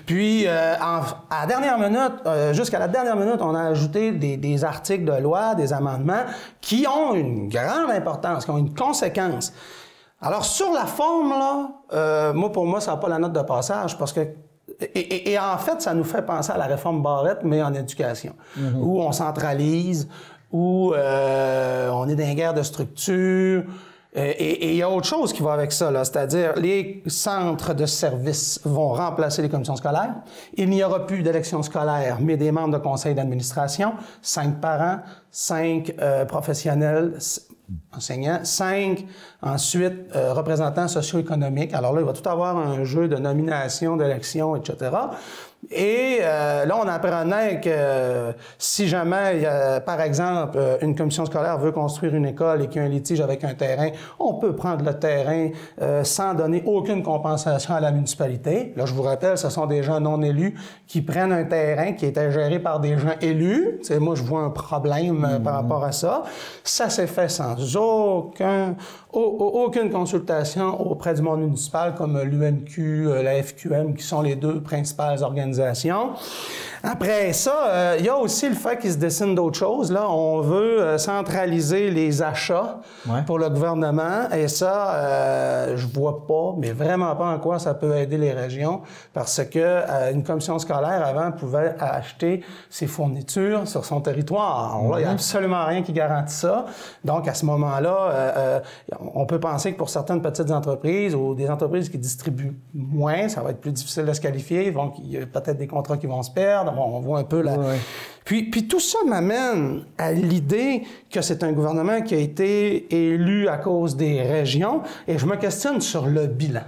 Puis, à la dernière minute, jusqu'à la dernière minute, on a ajouté des articles de loi, des amendements qui ont une grande importance, qui ont une conséquence. Alors, sur la forme, là, pour moi, ça n'a pas la note de passage parce que et en fait, ça nous fait penser à la réforme Barrette, mais en éducation, où on centralise, où on est dans une guerre de structure. Et il y a autre chose qui va avec ça, là, c'est-à-dire les centres de services vont remplacer les commissions scolaires. Il n'y aura plus d'élections scolaires, mais des membres de conseil d'administration, 5 parents, 5 professionnels, enseignants, 5 ensuite représentants socio-économiques. Alors là, il va tout avoir un jeu de nomination, d'élection, etc. Et là, on apprenait que si jamais, par exemple, une commission scolaire veut construire une école et qu'il y a un litige avec un terrain, on peut prendre le terrain sans donner aucune compensation à la municipalité. Là, je vous rappelle, ce sont des gens non élus qui prennent un terrain qui était géré par des gens élus. T'sais, moi, je vois un problème par rapport à ça. Ça s'est fait sans aucune consultation auprès du monde municipal comme l'UMQ, la FQM, qui sont les deux principales organisations. Après ça, il y a aussi le fait qu'il se dessine d'autres choses. Là, on veut centraliser les achats pour le gouvernement. Et ça, je vois pas, mais vraiment pas en quoi ça peut aider les régions. Parce que une commission scolaire, avant, pouvait acheter ses fournitures sur son territoire. Alors là, il n'y a absolument rien qui garantit ça. Donc, à ce moment-là, on peut penser que pour certaines petites entreprises ou des entreprises qui distribuent moins, ça va être plus difficile de se qualifier. Donc, il y a peut-être des contrats qui vont se perdre. Bon, on voit un peu là. Puis tout ça m'amène à l'idée que c'est un gouvernement qui a été élu à cause des régions. Et je me questionne sur le bilan.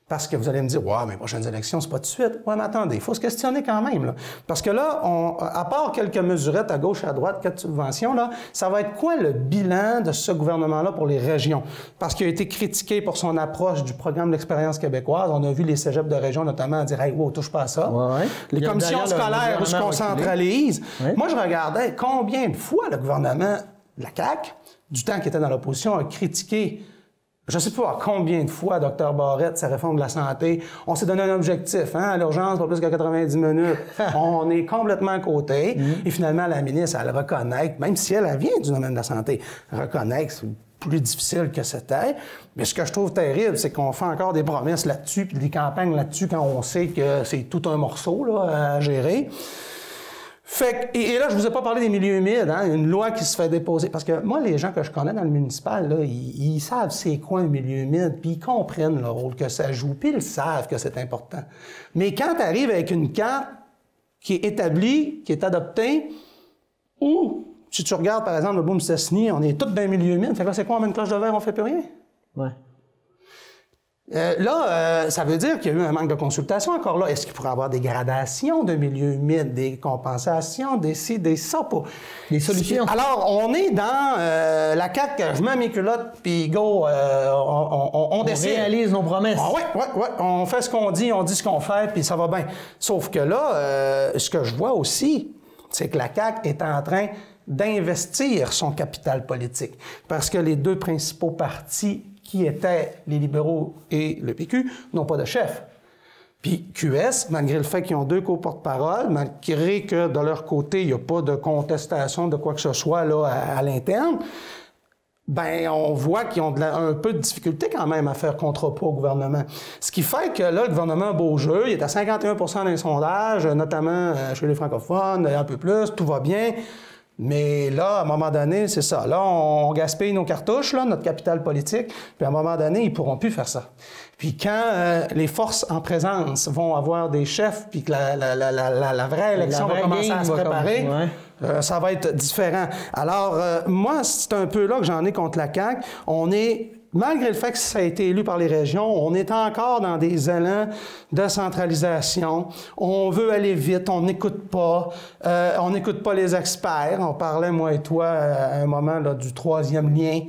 Parce que vous allez me dire, « Ouais, mais les prochaines élections, c'est pas tout de suite. » Ouais, mais attendez, il faut se questionner quand même, là. Parce que là, à part quelques mesurettes à gauche et à droite, 4 subventions, là, ça va être quoi le bilan de ce gouvernement-là pour les régions? Parce qu'il a été critiqué pour son approche du programme d'expérience québécoise. On a vu les cégeps de région, notamment, dire, « Hey, wow, touche pas à ça. » Les commissions scolaires où se concentralisent. Moi, je regardais combien de fois le gouvernement de la CAQ, du temps qu'il était dans l'opposition, a critiqué. Je ne sais pas à combien de fois, Dr Barrette, sa réforme de la santé, on s'est donné un objectif, hein, à l'urgence, pas plus que 90 minutes. On est complètement à côté. Et finalement, la ministre, elle reconnaît, même si elle vient du domaine de la santé, reconnaît que c'est plus difficile que c'était. Mais ce que je trouve terrible, c'est qu'on fait encore des promesses là-dessus, puis des campagnes là-dessus, quand on sait que c'est tout un morceau là, à gérer. Fait que, et là, je vous ai pas parlé des milieux humides, hein, une loi qui se fait déposer. Parce que moi, les gens que je connais dans le municipal, là, ils savent c'est quoi un milieu humide, puis ils comprennent le rôle que ça joue, puis ils savent que c'est important. Mais quand tu arrives avec une carte qui est établie, qui est adoptée, ou si tu regardes, par exemple, le Boom-Cessny, on est tous dans un milieu humide, fait que là, c'est quoi, on met une cloche de verre, on fait plus rien? Ouais. Ça veut dire qu'il y a eu un manque de consultation encore là. Est-ce qu'il pourrait y avoir des gradations de milieux humides, des compensations, des ci, des ça pour... Des solutions. Alors, on est dans la CAQ, je mets mes culottes, puis go, on décide. On réalise nos promesses. Ah, ouais. On fait ce qu'on dit, on dit ce qu'on fait, puis ça va bien. Sauf que là, ce que je vois aussi, c'est que la CAQ est en train d'investir son capital politique. Parce que les deux principaux partis qui étaient les libéraux et le PQ, n'ont pas de chef. Puis QS, malgré le fait qu'ils ont deux co-porte-parole, malgré que de leur côté, il n'y a pas de contestation de quoi que ce soit là, à l'interne, ben on voit qu'ils ont un peu de difficulté quand même à faire contrepoids au gouvernement. Ce qui fait que là, le gouvernement a beau jeu, il est à 51 % dans les sondages, notamment chez les francophones, un peu plus, tout va bien. Mais là, à un moment donné, c'est ça. Là, on gaspille nos cartouches, là, notre capital politique, puis à un moment donné, ils ne pourront plus faire ça. Puis quand les forces en présence vont avoir des chefs, puis que la vraie élection va commencer à se préparer, ça va être différent. Alors, moi, c'est un peu là que j'en ai contre la CAQ. On est... Malgré le fait que ça a été élu par les régions, on est encore dans des élans de centralisation. On veut aller vite, on n'écoute pas les experts. On parlait, moi et toi, à un moment là, du troisième lien.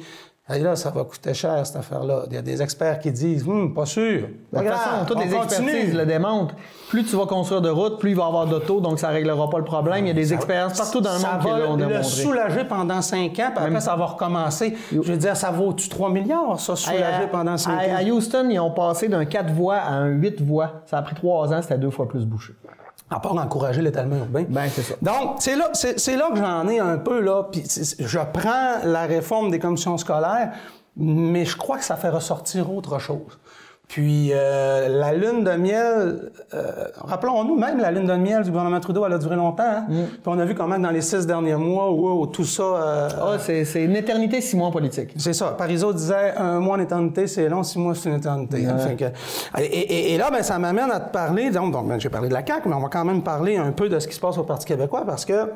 Et là, ça va coûter cher, cette affaire-là. Il y a des experts qui disent « pas sûr ». De toute façon, toutes les expertises le démontrent. Plus tu vas construire de routes, plus il va y avoir d'auto, donc ça ne réglera pas le problème. Il y a des expériences partout dans le monde qui l'ont démontré. Ça va le soulager pendant 5 ans, puis après, ça va recommencer. Je veux dire, ça vaut-tu 3 milliards, ça, soulager pendant 5 ans? À Houston, ils ont passé d'un 4 voies à un 8 voies. Ça a pris 3 ans, c'était 2 fois plus bouché. À part d'encourager l'étalement urbain. Ben, c'est ça. Donc, c'est là que j'en ai un peu, là. Puis je prends la réforme des commissions scolaires, mais je crois que ça fait ressortir autre chose. Puis la lune de miel, rappelons-nous, même la lune de miel du gouvernement Trudeau, elle a duré longtemps. Hein? Puis on a vu comment dans les 6 derniers mois, tout ça... c'est une éternité, 6 mois en politique. C'est ça. Parizeau disait, 1 mois en éternité, c'est long, 6 mois, c'est une éternité. Ouais. Fait que, et là, ben, ça m'amène à te parler, donc ben, j'ai parlé de la CAQ, mais on va quand même parler un peu de ce qui se passe au Parti québécois, parce que,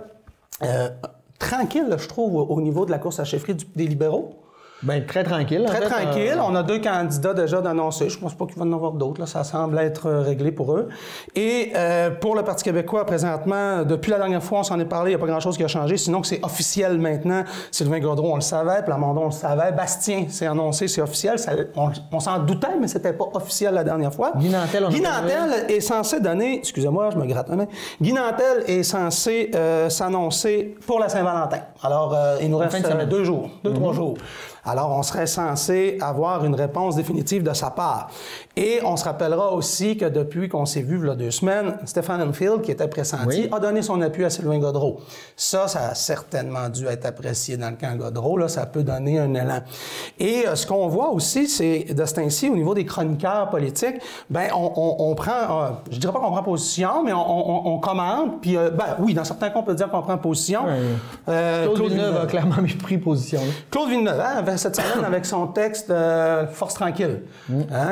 tranquille, je trouve, au niveau de la course à chefferie des libéraux. Bien, très tranquille. Très tranquille. On a 2 candidats déjà d'annoncer. Je ne pense pas qu'il va y en avoir d'autres. Là. Ça semble être réglé pour eux. Et pour le Parti québécois, présentement, depuis la dernière fois, on s'en est parlé, il n'y a pas grand-chose qui a changé. Sinon que c'est officiel maintenant. Sylvain Gaudreau, on le savait. Plamondon, on le savait. Bastien, c'est annoncé, c'est officiel. Ça, on s'en doutait, mais c'était pas officiel la dernière fois. Guy Nantel, est censé donner... Excusez-moi, je me gratte la main. Guy Nantel est censé s'annoncer pour la Saint-Valentin. Alors, il nous reste 2 jours, 2-3 jours. Alors, on serait censé avoir une réponse définitive de sa part. Et on se rappellera aussi que depuis qu'on s'est vu il y a 2 semaines, Stephen Enfield, qui était pressenti, a donné son appui à Sylvain Gaudreau. Ça a certainement dû être apprécié dans le camp Gaudreau. Là, ça peut donner un élan. Et ce qu'on voit aussi, c'est de ce temps-ci, au niveau des chroniqueurs politiques, ben on prend, je dirais pas qu'on prend position, mais on commente. Puis, oui, dans certains cas, on peut dire qu'on prend position. Oui. Claude Villeneuve a clairement pris position. Là. Claude Villeneuve, cette semaine, avec son texte Force tranquille,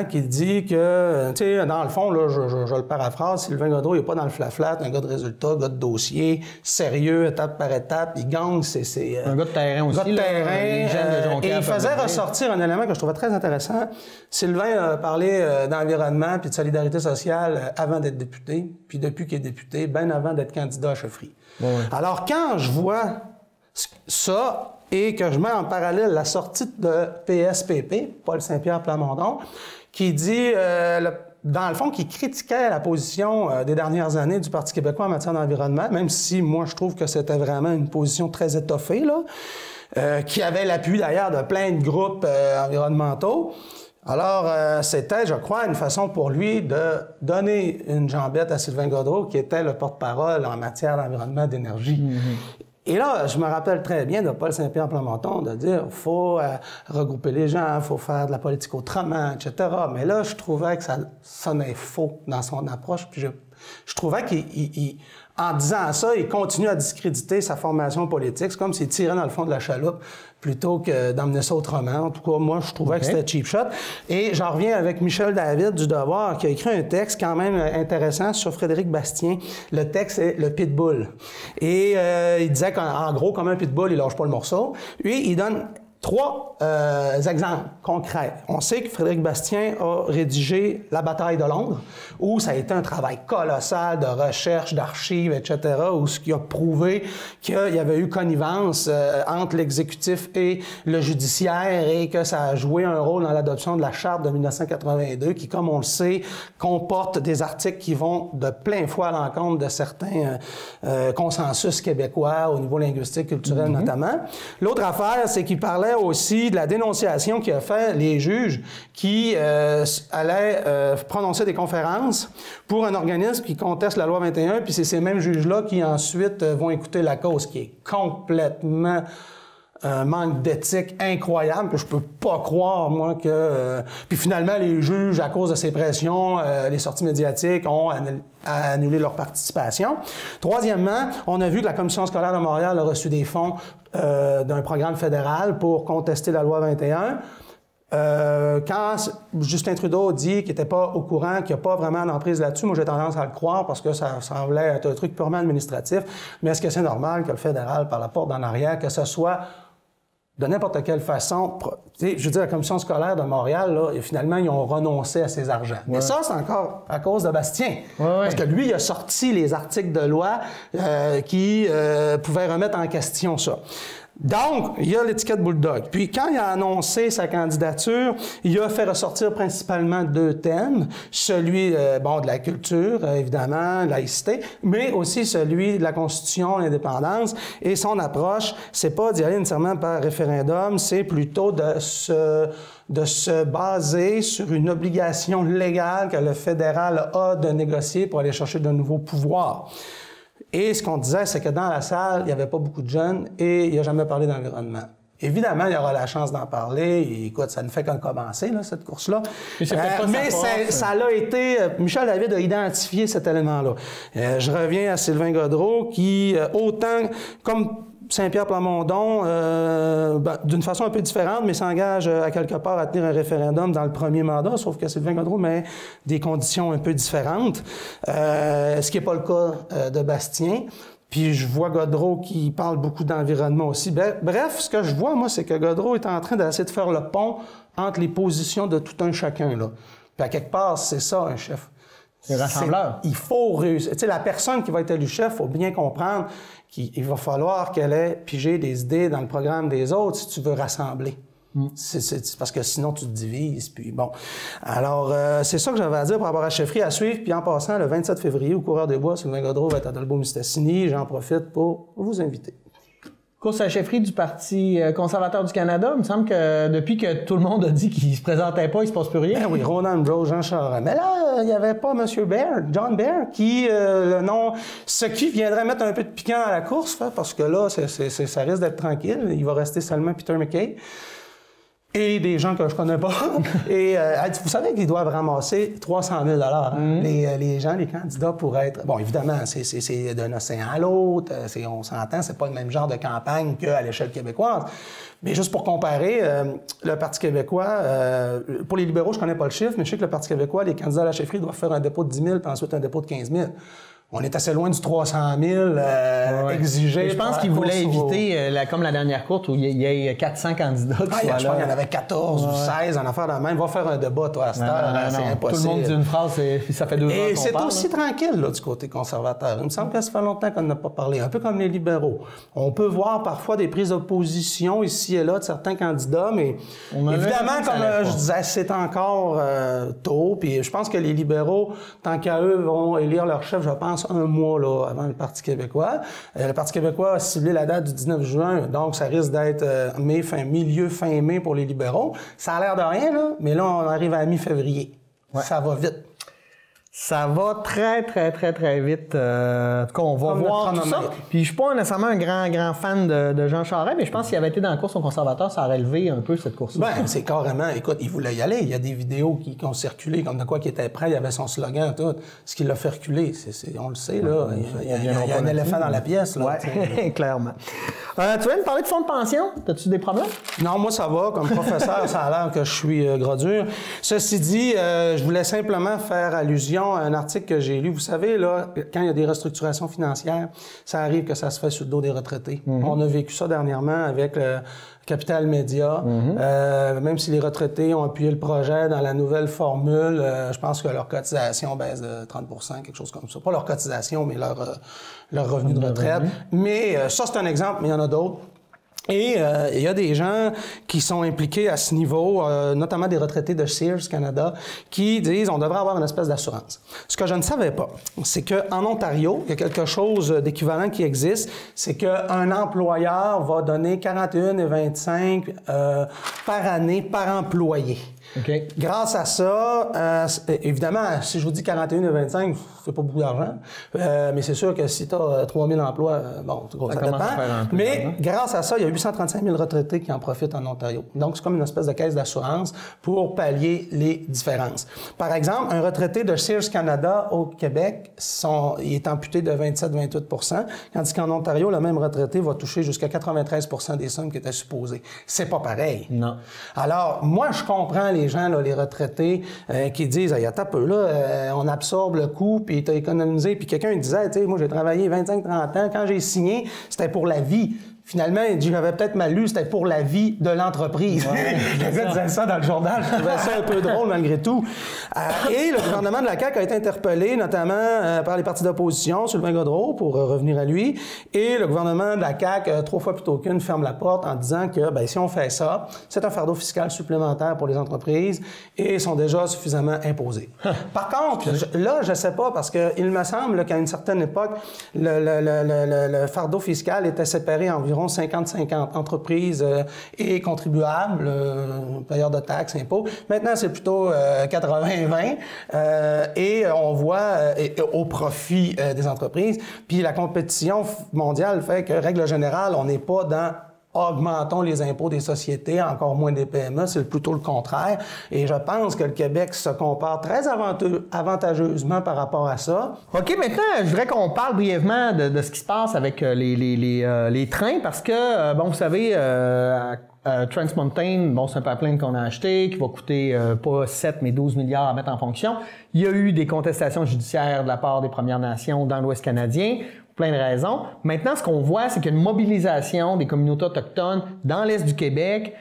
qui dit que, tu sais, dans le fond, là, je le paraphrase, Sylvain Gaudreau, il n'est pas dans le fla-flat, un gars de résultats, gars de dossier, sérieux, étape par étape, il gagne, c'est un gars de terrain aussi. Un gars de terrain. Et il faisait ressortir un élément que je trouvais très intéressant. Sylvain a parlé d'environnement puis de solidarité sociale avant d'être député, puis depuis qu'il est député, bien avant d'être candidat à chefferie. Ouais. Alors, quand je vois ça, et que je mets en parallèle la sortie de PSPP, Paul Saint-Pierre Plamondon, qui dit, dans le fond, qui critiquait la position des dernières années du Parti québécois en matière d'environnement, même si moi, je trouve que c'était vraiment une position très étoffée, là, qui avait l'appui d'ailleurs de plein de groupes environnementaux. Alors, c'était, je crois, une façon pour lui de donner une jambette à Sylvain Gaudreau, qui était le porte-parole en matière d'environnement et d'énergie. Et là, je me rappelle très bien de Paul Saint-Pierre Plamondon de dire il faut regrouper les gens, il faut faire de la politique autrement, etc. Mais là, je trouvais que ça sonnait faux dans son approche. Puis je trouvais qu'en disant ça, il continue à discréditer sa formation politique. C'est comme s'il tirait dans le fond de la chaloupe plutôt que d'emmener ça autrement. En tout cas, moi, je trouvais que c'était cheap shot. Et j'en reviens avec Michel David du Devoir, qui a écrit un texte quand même intéressant sur Frédéric Bastien. Le texte, c'est « Le pitbull ». Et il disait qu'en gros, comme un pitbull, il lâche pas le morceau. Lui, il donne 3 exemples concrets. On sait que Frédéric Bastien a rédigé La bataille de Londres, où ça a été un travail colossal de recherche, d'archives, etc., où ce qui a prouvé qu'il y avait eu connivence entre l'exécutif et le judiciaire et que ça a joué un rôle dans l'adoption de la Charte de 1982, qui, comme on le sait, comporte des articles qui vont de plein fouet à l'encontre de certains consensus québécois au niveau linguistique, culturel notamment. L'autre affaire, c'est qu'il parlait aussi de la dénonciation qu'a fait les juges qui allaient prononcer des conférences pour un organisme qui conteste la loi 21, puis c'est ces mêmes juges-là qui ensuite vont écouter la cause, qui est complètement un manque d'éthique incroyable, que je peux pas croire, moi, que... Puis finalement, les juges, à cause de ces pressions, les sorties médiatiques, ont annulé leur participation. Troisièmement, on a vu que la Commission scolaire de Montréal a reçu des fonds d'un programme fédéral pour contester la loi 21. Quand Justin Trudeau dit qu'il n'était pas au courant, qu'il n'y a pas vraiment d'emprise là-dessus, moi j'ai tendance à le croire parce que ça semblait être un truc purement administratif. Mais est-ce que c'est normal que le fédéral, par la porte d'en arrière, que ce soit de n'importe quelle façon, je veux dire, la Commission scolaire de Montréal, là, et finalement, ils ont renoncé à ces argents. Ouais. Mais ça, c'est encore à cause de Bastien. Ouais. Parce que lui, il a sorti les articles de loi qui pouvaient remettre en question ça. Donc, il y a l'étiquette Bulldog. Puis, quand il a annoncé sa candidature, il a fait ressortir principalement 2 thèmes. Celui, de la culture, évidemment, laïcité, mais aussi celui de la Constitution, l'indépendance. Et son approche, c'est pas d'y aller nécessairement par référendum, c'est plutôt de se baser sur une obligation légale que le fédéral a de négocier pour aller chercher de nouveaux pouvoirs. Et ce qu'on disait, c'est que dans la salle, il n'y avait pas beaucoup de jeunes et il n'a jamais parlé d'environnement. Évidemment, il y aura la chance d'en parler. Et, écoute, ça ne fait qu'un commencer, là, cette course-là. Mais ça l'a été... Michel David a identifié cet élément-là. Je reviens à Sylvain Gaudreau qui, autant comme Saint-Pierre Plamondon, d'une façon un peu différente, mais s'engage à quelque part à tenir un référendum dans le premier mandat, sauf que Sylvain Gaudreau met des conditions un peu différentes, ce qui n'est pas le cas de Bastien. Puis je vois Godreau qui parle beaucoup d'environnement aussi. Bref, ce que je vois, moi, c'est que Godreau est en train d'essayer de faire le pont entre les positions de tout un chacun, là. Puis à quelque part, c'est ça, un chef. C'est rassembleur. Il faut réussir. Tu sais, la personne qui va être élue chef, il faut bien comprendre qu'il va falloir qu'elle ait pigé des idées dans le programme des autres si tu veux rassembler. C'est parce que sinon, tu te divises. Puis bon. Alors, c'est ça que j'avais à dire par rapport à la chefferie à suivre. Puis en passant, le 27 février, au Coureur des Bois, Sylvain Godreau va être à Dolbeau-Mistassini. J'en profite pour vous inviter. Course à la chefferie du Parti conservateur du Canada. Il me semble que depuis que tout le monde a dit qu'il se présentait pas, il se passe plus rien. Ben oui, Ronan Bro, Jean Charest. Mais là, il n'y avait pas M. Baird, John Baird, qui, le nom, ce qui viendrait mettre un peu de piquant à la course, parce que là, ça risque d'être tranquille. Il va rester seulement Peter MacKay. Et des gens que je connais pas. Et vous savez qu'ils doivent ramasser 300 000 les gens, les candidats, pour être... Bon, évidemment, c'est d'un océan à l'autre. On s'entend, c'est pas le même genre de campagne qu'à l'échelle québécoise. Mais juste pour comparer, le Parti québécois, pour les libéraux, je connais pas le chiffre, mais je sais que le Parti québécois, les candidats à la chefferie doivent faire un dépôt de 10 000 puis ensuite un dépôt de 15 000. On est assez loin du 300 000 exigé. Et je pense qu'ils voulaient éviter, comme la dernière course, où il y ait 400 candidats qui soient là. Je pense qu'il y en avait 14 ou 16 en affaire de même. Va faire un débat, toi, à cette heure. C'est impossible. Tout le monde dit une phrase et ça fait 2 heures Et qu'on c'est parle, aussi tranquille là, du côté conservateur. Il me semble que ça fait longtemps qu'on n'a pas parlé. Un peu comme les libéraux. On peut voir parfois des prises d'opposition ici et là de certains candidats, mais évidemment, comme je disais, c'est encore tôt. Puis je pense que les libéraux, tant qu'à eux, vont élire leur chef, je pense, un mois là, avant le Parti québécois. Le Parti québécois a ciblé la date du 19 juin, donc ça risque d'être milieu fin mai pour les libéraux. Ça a l'air de rien, là, mais là, on arrive à mi-février. Ouais. Ça va vite. Ça va très, très, très, très vite. En tout cas, on va voir tout ça. Puis je suis pas nécessairement un grand fan de Jean Charest, mais je pense qu'il avait été dans la course au conservateur, ça aurait levé un peu cette course-là. Ben, c'est carrément... Écoute, il voulait y aller. Il y a des vidéos qui ont circulé, comme de quoi qui était prêt. Il y avait son slogan, tout. Ce qui l'a fait reculer, on le sait, là. Il y a un éléphant dans la pièce, là. Oui, clairement. Tu viens me parler de fonds de pension? As-tu des problèmes? Non, moi, ça va. Comme professeur, ça a l'air que je suis gros dur. Ceci dit, je voulais simplement faire allusion à un article que j'ai lu. Vous savez, là, quand il y a des restructurations financières, ça arrive que ça se fait sur le dos des retraités. On a vécu ça dernièrement avec le Capital Média. Même si les retraités ont appuyé le projet dans la nouvelle formule, je pense que leur cotisation baisse de 30 %, quelque chose comme ça. Pas leur cotisation, mais leur revenu de retraite. Mais ça, c'est un exemple, mais il y en a d'autres. Et il y a des gens qui sont impliqués à ce niveau, notamment des retraités de Sears Canada, qui disent on devrait avoir une espèce d'assurance. Ce que je ne savais pas, c'est qu'en Ontario, il y a quelque chose d'équivalent qui existe, c'est qu'un employeur va donner 41,25 par année par employé. Okay. Grâce à ça, évidemment, si je vous dis 41,25, c'est pas beaucoup d'argent, mais c'est sûr que si tu as 3000 emplois, bon, ça dépend. Mais grâce à ça, il y a 835 000 retraités qui en profitent en Ontario. Donc, c'est comme une espèce de caisse d'assurance pour pallier les différences. Par exemple, un retraité de Sears Canada au Québec, il est amputé de 27-28 %, tandis qu'en Ontario, le même retraité va toucher jusqu'à 93 % des sommes qui étaient supposées. C'est pas pareil. Non. Alors, moi, je comprends les gens, là, les retraités, qui disent, hey, attends un peu, là, on absorbe le coût, puis tu as économisé. Puis quelqu'un disait, tu sais, moi, j'ai travaillé 25-30 ans. Quand j'ai signé, c'était pour la vie. Finalement, j'avais peut-être mal lu, c'était pour la vie de l'entreprise. Ouais, le gars disait ça dans le journal, je trouvais ça un peu drôle malgré tout. Et le gouvernement de la CAQ a été interpellé, notamment par les partis d'opposition, Sylvain Godreau, pour revenir à lui. Et le gouvernement de la CAQ, 3 fois plutôt qu'une, ferme la porte en disant que si on fait ça, c'est un fardeau fiscal supplémentaire pour les entreprises et sont déjà suffisamment imposés. Par contre, là, je ne sais pas, parce qu'il me semble qu'à une certaine époque, le fardeau fiscal était séparé environ 50-50, entreprises et contribuables, payeurs de taxes, impôts. Maintenant, c'est plutôt 80-20 et on voit au profit des entreprises. Puis la compétition mondiale fait que, règle générale, on n'est pas dans augmentons les impôts des sociétés, encore moins des PME, c'est plutôt le contraire. Et je pense que le Québec se compare très avantageusement par rapport à ça. OK, maintenant, je voudrais qu'on parle brièvement de ce qui se passe avec les trains, parce que, bon, vous savez, Trans Mountain, bon, c'est un pipeline qu'on a acheté, qui va coûter pas 7, mais 12 milliards à mettre en fonction. Il y a eu des contestations judiciaires de la part des Premières Nations dans l'Ouest canadien. plein de raisons. Maintenant, ce qu'on voit, c'est qu'il y a une mobilisation des communautés autochtones dans l'est du Québec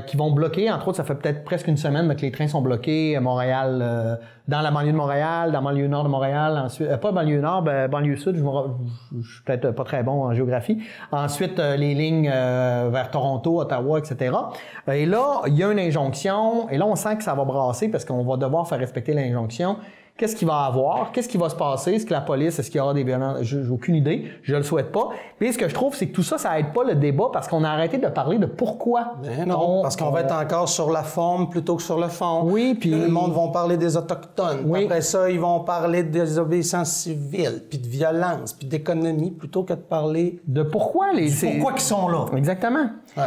qui vont bloquer. Entre autres, ça fait peut-être presque une semaine que les trains sont bloqués à Montréal, dans la banlieue de Montréal, dans la banlieue nord de Montréal, ensuite, pas banlieue nord, banlieue sud, je suis peut-être pas très bon en géographie. Ensuite, les lignes vers Toronto, Ottawa, etc. Et là, il y a une injonction, et là, on sent que ça va brasser parce qu'on va devoir faire respecter l'injonction. Qu'est-ce qu'il va avoir? Qu'est-ce qui va se passer? Est-ce que la police, est-ce qu'il y aura des violences? J'ai aucune idée. Je le souhaite pas. Mais ce que je trouve, c'est que tout ça, ça aide pas le débat parce qu'on a arrêté de parler de pourquoi. Mais non, parce qu'on va être encore sur la forme plutôt que sur le fond. Oui, puis... Le monde va parler des Autochtones. Oui. Après ça, ils vont parler de désobéissance civile, puis de violence, puis d'économie, plutôt que de parler... De pourquoi les... Pourquoi ils sont là. Exactement. Ouais.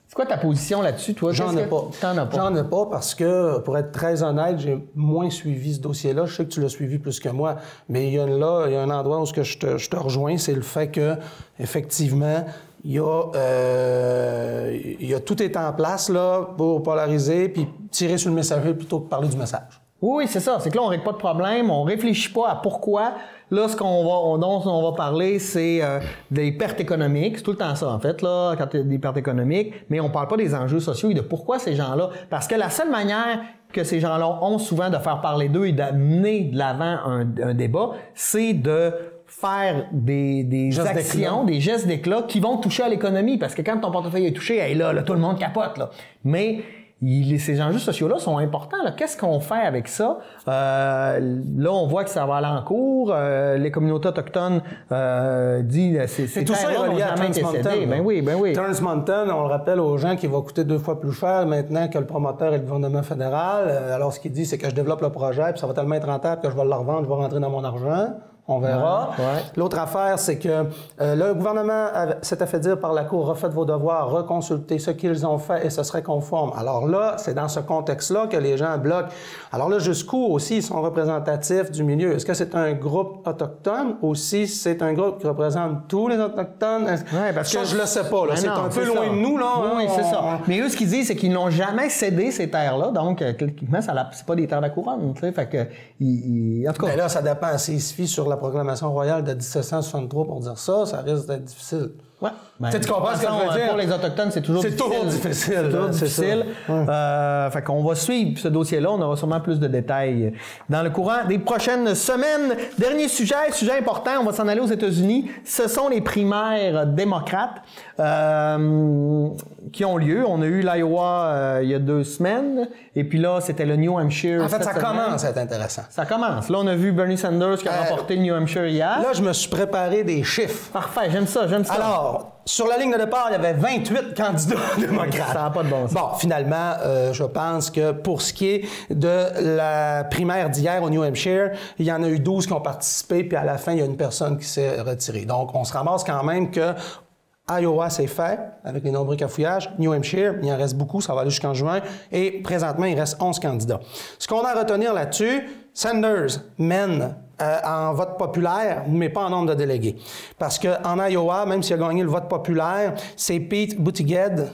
C'est quoi ta position là-dessus, toi? J'en ai pas. T'en as pas. J'en ai pas parce que, pour être très honnête, j'ai moins suivi ce dossier-là. Je sais que tu l'as suivi plus que moi, mais il y a un endroit où je te rejoins, c'est le fait que, effectivement, il y a tout est en place là pour polariser puis tirer sur le messager plutôt que parler du message. Oui, c'est ça. C'est que là, on règle pas de problème, on réfléchit pas à pourquoi. Là, dont on va parler, c'est des pertes économiques. C'est tout le temps ça, en fait, là, quand il y a des pertes économiques. Mais on parle pas des enjeux sociaux et de pourquoi ces gens-là. Parce que la seule manière que ces gens-là ont souvent de faire parler d'eux et d'amener de l'avant un débat, c'est de faire des actions, des gestes d'éclat qui vont toucher à l'économie. Parce que quand ton portefeuille est touché, hey, là, tout le monde capote, là. Mais ces enjeux sociaux-là sont importants. Qu'est-ce qu'on fait avec ça? Là, on voit que ça va aller en cours. Les communautés autochtones disent c'est tout ça est relié à Trans Mountain. Ben oui. Trans Mountain, on le rappelle aux gens, qu'il va coûter 2 fois plus cher maintenant que le promoteur et le gouvernement fédéral. Alors, ce qu'il dit, c'est que je développe le projet, puis ça va tellement être rentable que je vais le revendre, je vais rentrer dans mon argent. On verra. Ouais. L'autre affaire, c'est que le gouvernement s'était fait dire par la Cour, refaites vos devoirs, reconsultez ce qu'ils ont fait et ce serait conforme. Alors là, c'est dans ce contexte-là que les gens bloquent. Alors là, jusqu'où aussi ils sont représentatifs du milieu? Est-ce que c'est un groupe autochtone ou si c'est un groupe qui représente tous les Autochtones? Ouais, parce ça, que je le sais pas. Là. C'est un peu loin de nous. Là, oui, c'est ça. Mais eux, ce qu'ils disent, c'est qu'ils n'ont jamais cédé ces terres-là. Donc, techniquement, c'est pas des terres de la couronne. Fait que, en tout cas... Mais là, ça dépend. S'il se fie sur la proclamation royale de 1763 pour dire ça, ça risque d'être difficile. Ouais. Ben, tu comprends ce que je veux dire? Pour les Autochtones, c'est toujours difficile. C'est toujours difficile. Fait qu'on va suivre ce dossier-là. On aura sûrement plus de détails dans le courant des prochaines semaines. Dernier sujet important, on va s'en aller aux États-Unis. Ce sont les primaires démocrates qui ont lieu. On a eu l'Iowa il y a 2 semaines. Et puis là, c'était le New Hampshire. En fait, ça commence à être intéressant. Ça commence. Là, on a vu Bernie Sanders qui a remporté le New Hampshire hier. Là, je me suis préparé des chiffres. Parfait, j'aime ça. Alors, sur la ligne de départ, il y avait 28 candidats démocrates. Ça n'a pas de bon sens. Bon, finalement, je pense que pour ce qui est de la primaire d'hier au New Hampshire, il y en a eu 12 qui ont participé, puis à la fin, il y a une personne qui s'est retirée. Donc, on se ramasse quand même que Iowa, c'est fait, avec les nombreux cafouillages. New Hampshire, il en reste beaucoup, ça va aller jusqu'en juin. Et présentement, il reste 11 candidats. Ce qu'on a à retenir là-dessus, Sanders mène en vote populaire, mais pas en nombre de délégués. Parce qu'en Iowa, même s'il a gagné le vote populaire, c'est Pete Buttigieg.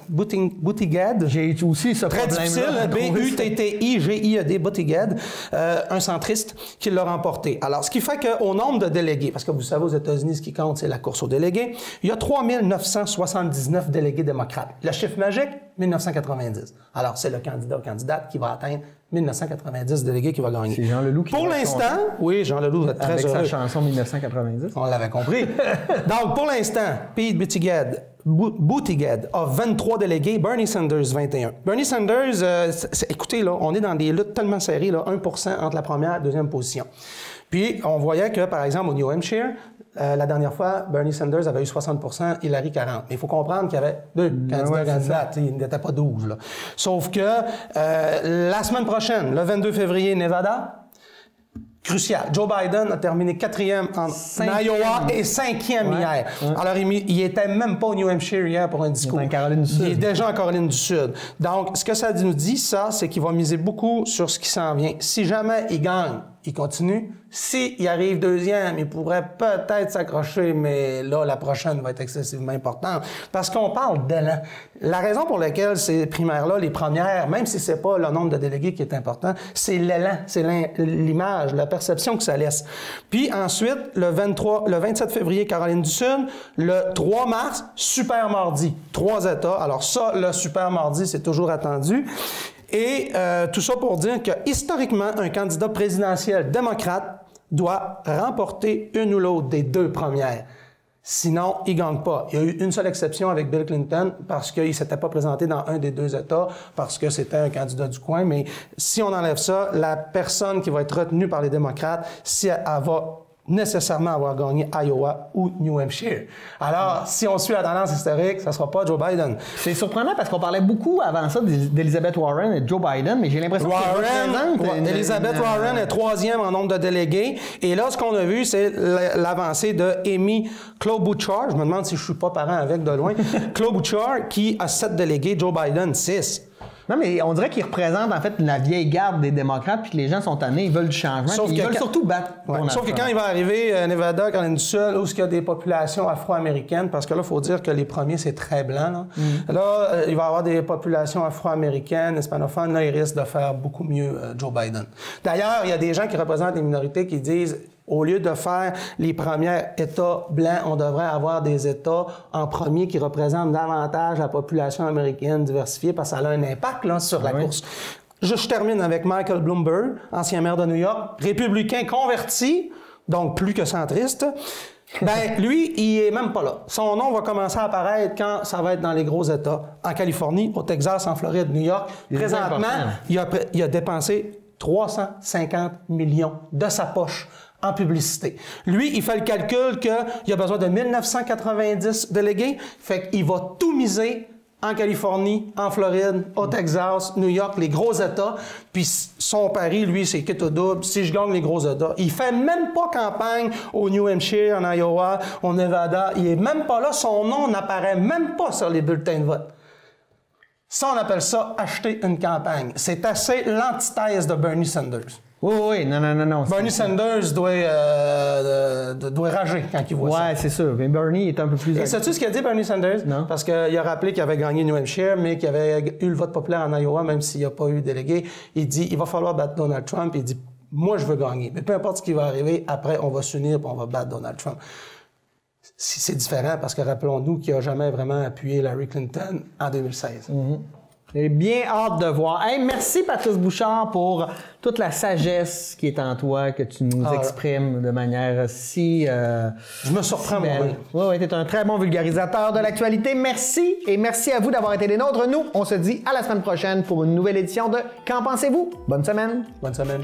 J'ai aussi ce très difficile, B-U-T-T-I-G-I-E-D, Buttigieg, un centriste, qui l'a remporté. Alors, ce qui fait qu'au nombre de délégués, parce que vous savez, aux États-Unis, ce qui compte, c'est la course aux délégués, il y a 3979 délégués démocrates. Le chiffre magique, 1990. Alors, c'est le candidat ou candidate qui va atteindre 1990 délégués qui va gagner. C'est Jean Leloup qui pour l'instant, oui, Jean Leloup va être très heureux. Avec sa chanson 1990. On l'avait compris. Donc, pour l'instant, Pete Buttigieg a 23 délégués, Bernie Sanders 21. Bernie Sanders, écoutez, là, on est dans des luttes tellement serrées, là, 1% entre la première et la deuxième position. Puis, on voyait que, par exemple, au New Hampshire, la dernière fois, Bernie Sanders avait eu 60%, Hillary 40%. Mais il faut comprendre qu'il y avait 2 candidats. Il n'était pas 12. Là. Sauf que la semaine prochaine, le 22 février, Nevada, crucial. Joe Biden a terminé 4e en Iowa et 5e hier. Ouais. Alors, il était même pas au New Hampshire hier pour un discours. Il est en Caroline du Sud. Il est déjà en Caroline du Sud. Donc, ce que ça nous dit, ça, c'est qu'il va miser beaucoup sur ce qui s'en vient. Si jamais il gagne, il continue. S'il arrive deuxième, il pourrait peut-être s'accrocher, mais là, la prochaine va être excessivement importante. Parce qu'on parle d'élan. La raison pour laquelle ces primaires-là, les premières, même si c'est pas le nombre de délégués qui est important, c'est l'élan, c'est l'image, la perception que ça laisse. Puis ensuite, le 27 février, Caroline du Sud. Le 3 mars, super mardi. 3 États. Alors ça, le super mardi, c'est toujours attendu. Et tout ça pour dire que, historiquement, un candidat présidentiel démocrate doit remporter une ou l'autre des 2 premières. Sinon, il ne gagne pas. Il y a eu une seule exception avec Bill Clinton parce qu'il ne s'était pas présenté dans un des 2 États parce que c'était un candidat du coin. Mais si on enlève ça, la personne qui va être retenue par les démocrates, si elle va nécessairement avoir gagné Iowa ou New Hampshire. Alors, si on suit la tendance historique, ça ne sera pas Joe Biden. C'est surprenant parce qu'on parlait beaucoup avant ça d'Elizabeth Warren et de Joe Biden, mais j'ai l'impression que Elizabeth Warren est 3e en nombre de délégués. Et là, ce qu'on a vu, c'est l'avancée de Amy Klobuchar. Je me demande si je ne suis pas parent avec de loin. Klobuchar, qui a 7 délégués, Joe Biden, 6. Non, mais on dirait qu'ils représentent en fait la vieille garde des démocrates, puis que les gens sont tannés, ils veulent du changement, ils veulent surtout battre. Sauf que quand il va arriver Nevada, Caroline du Sud, où il y a des populations afro-américaines, parce que là, il faut dire que les premiers, c'est très blanc. Là, il va y avoir des populations afro-américaines, hispanophones, là, il risque de faire beaucoup mieux Joe Biden. D'ailleurs, il y a des gens qui représentent les minorités qui disent au lieu de faire les premiers États blancs, on devrait avoir des États en premier qui représentent davantage la population américaine diversifiée parce que ça a un impact là, sur la course. Je termine avec Michael Bloomberg, ancien maire de New York, républicain converti, donc plus que centriste. Ben, lui, il est même pas là. Son nom va commencer à apparaître quand ça va être dans les gros États. En Californie, au Texas, en Floride, New York. Présentement, il a dépensé 350 millions de sa poche en publicité. Lui, il fait le calcul qu'il a besoin de 1990 délégués, fait qu'il va tout miser en Californie, en Floride, au Texas, New York, les gros États. Puis son pari, lui, c'est quitte au double. Si je gagne les gros États, il fait même pas campagne au New Hampshire, en Iowa, au Nevada. Il est même pas là. Son nom n'apparaît même pas sur les bulletins de vote. Ça, on appelle ça acheter une campagne. C'est assez l'antithèse de Bernie Sanders. Oui, non. Bernie Sanders doit rager quand il voit ça. Ouais, c'est sûr. Mais Bernie est un peu plus... Et sais-tu ce qu'il a dit, Bernie Sanders? Non. Parce qu'il a rappelé qu'il avait gagné New Hampshire, mais qu'il avait eu le vote populaire en Iowa, même s'il n'y a pas eu délégué. Il dit, il va falloir battre Donald Trump. Il dit, moi, je veux gagner. Mais peu importe ce qui va arriver, après, on va s'unir et on va battre Donald Trump. C'est différent parce que rappelons-nous qu'il n'a jamais vraiment appuyé Hillary Clinton en 2016. J'ai bien hâte de voir. Hey, merci Patrice Bouchard pour toute la sagesse qui est en toi, que tu nous exprimes de manière si... Je me surprends moi-même. Oui, tu es un très bon vulgarisateur de l'actualité. Merci et merci à vous d'avoir été des nôtres. Nous, on se dit à la semaine prochaine pour une nouvelle édition de Qu'en pensez-vous? Bonne semaine. Bonne semaine.